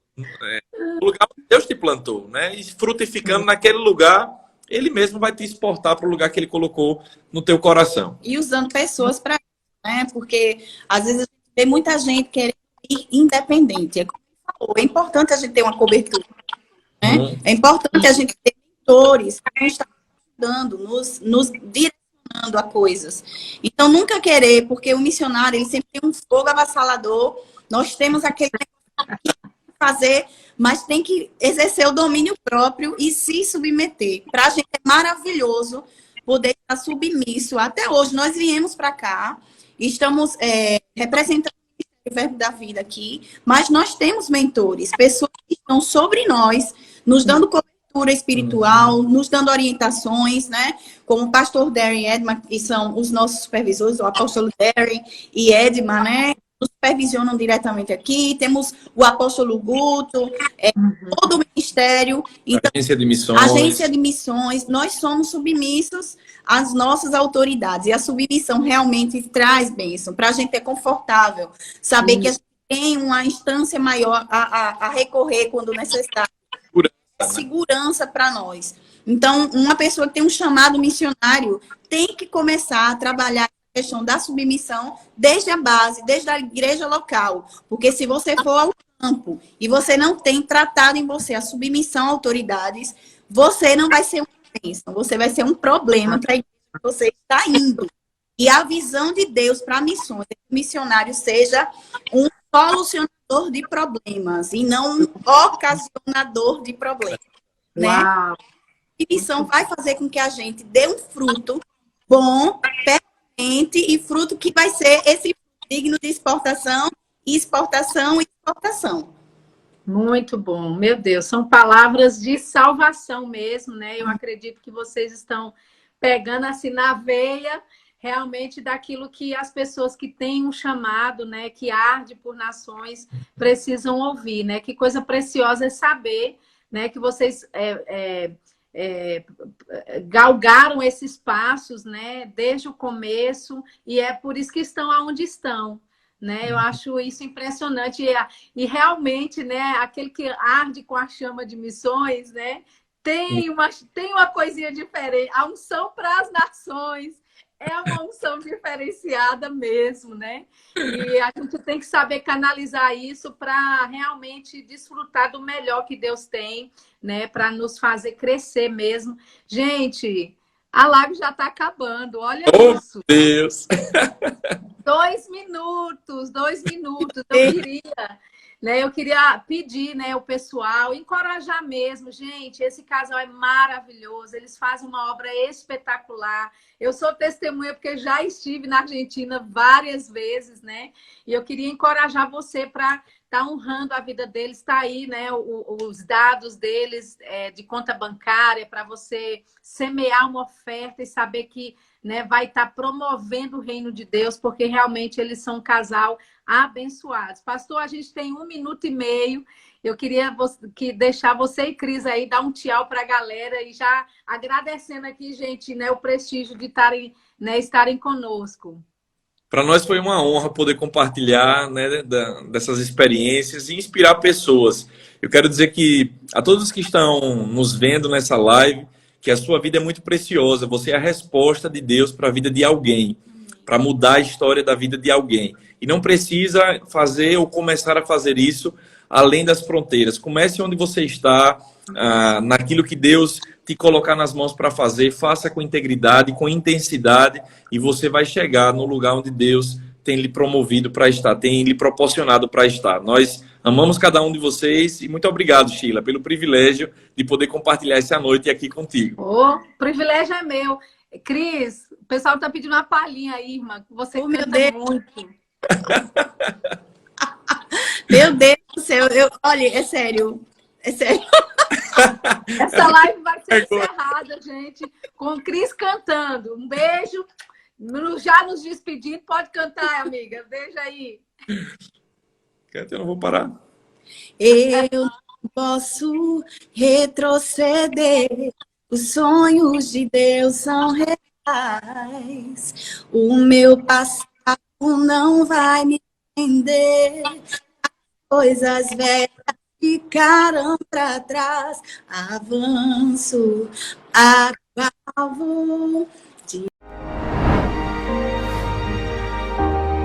lugar onde Deus te plantou, né? E frutificando naquele lugar, Ele mesmo vai te exportar para o lugar que Ele colocou no teu coração.
E usando pessoas para isso, né? Porque às vezes a gente vê muita gente querendo ir independente. É como ele falou, é importante a gente ter uma cobertura, né? É importante a gente ter mentores que vão estar ajudando, nos direcionando a coisas. Então, nunca querer, porque o missionário ele sempre tem um fogo avassalador, nós temos aquele fazer, mas tem que exercer o domínio próprio e se submeter. Para a gente é maravilhoso poder estar submisso. Até hoje, nós viemos para cá, estamos representando o Verbo da Vida aqui, mas nós temos mentores, pessoas que estão sobre nós, nos dando cobertura espiritual, nos dando orientações, né? Como o pastor Darren Edman, que são os nossos supervisores, o apóstolo Darren e Edman, né? Nos supervisionam diretamente aqui. Temos o apóstolo Guto, todo o ministério. Então, agência de missões. Nós somos submissos às nossas autoridades. E a submissão realmente traz bênção. Para a gente é confortável saber que a gente tem uma instância maior a recorrer quando necessário. Segurança para nós. Então, uma pessoa que tem um chamado missionário tem que começar a trabalhar a questão da submissão desde a base, desde a igreja local. Porque se você for ao campo e você não tem tratado em você a submissão a autoridades, você não vai ser uma bênção, você vai ser um problema para a igreja que você está indo. E a visão de Deus para missões é que o missionário seja um solucionador de problemas e não um ocasionador de problemas. Né? A missão vai fazer com que a gente dê um fruto bom, permanente e fruto que vai ser esse digno de exportação, exportação e exportação.
Muito bom, meu Deus, são palavras de salvação mesmo, né? Eu acredito que vocês estão pegando assim na veia realmente daquilo que as pessoas que têm um chamado, né, que arde por nações, precisam ouvir, né? Que coisa preciosa é saber, né, que vocês galgaram esses passos, né, desde o começo, e é por isso que estão aonde estão, né? Eu acho isso impressionante e realmente, né, aquele que arde com a chama de missões, né, tem uma coisinha diferente, a unção para as nações. É uma unção diferenciada mesmo, né? E a gente tem que saber canalizar isso para realmente desfrutar do melhor que Deus tem, né? Para nos fazer crescer mesmo. Gente, a live já está acabando, olha isso.
Deus!
2 minutos. Eu queria pedir, né, o pessoal, encorajar mesmo. Gente, esse casal é maravilhoso, eles fazem uma obra espetacular. Eu sou testemunha porque já estive na Argentina várias vezes, né? E eu queria encorajar você para estar honrando a vida deles. Está aí, né, os dados deles de conta bancária para você semear uma oferta e saber que, né, vai estar promovendo o reino de Deus, porque realmente eles são um casal abençoados. Pastor, a gente tem 1 minuto e meio. Eu queria deixar você e Cris aí dar um tchau para a galera e já agradecendo aqui, gente, né, o prestígio de estarem conosco.
Para nós foi uma honra poder compartilhar, né, dessas experiências e inspirar pessoas. Eu quero dizer que a todos que estão nos vendo nessa live, que a sua vida é muito preciosa. Você é a resposta de Deus para a vida de alguém, para mudar a história da vida de alguém. E não precisa fazer ou começar a fazer isso além das fronteiras. Comece onde você está, naquilo que Deus te colocar nas mãos para fazer. Faça com integridade, com intensidade, e você vai chegar no lugar onde Deus tem lhe promovido para estar, tem lhe proporcionado para estar. Nós amamos cada um de vocês e muito obrigado, Sheila, pelo privilégio de poder compartilhar essa noite aqui contigo.
O privilégio é meu. Cris, o pessoal está pedindo uma palhinha aí, irmã. Você canta muito.
Meu Deus do céu, olha, é sério. É sério.
Essa live vai ser encerrada, gente, com o Cris cantando. Um beijo. Já nos despedindo. Pode cantar, amiga. Beijo aí.
Eu não vou parar.
Eu não posso retroceder. Os sonhos de Deus são reais. O meu passado não vai me prender. Coisas velhas ficaram para trás. Avanço, acabo de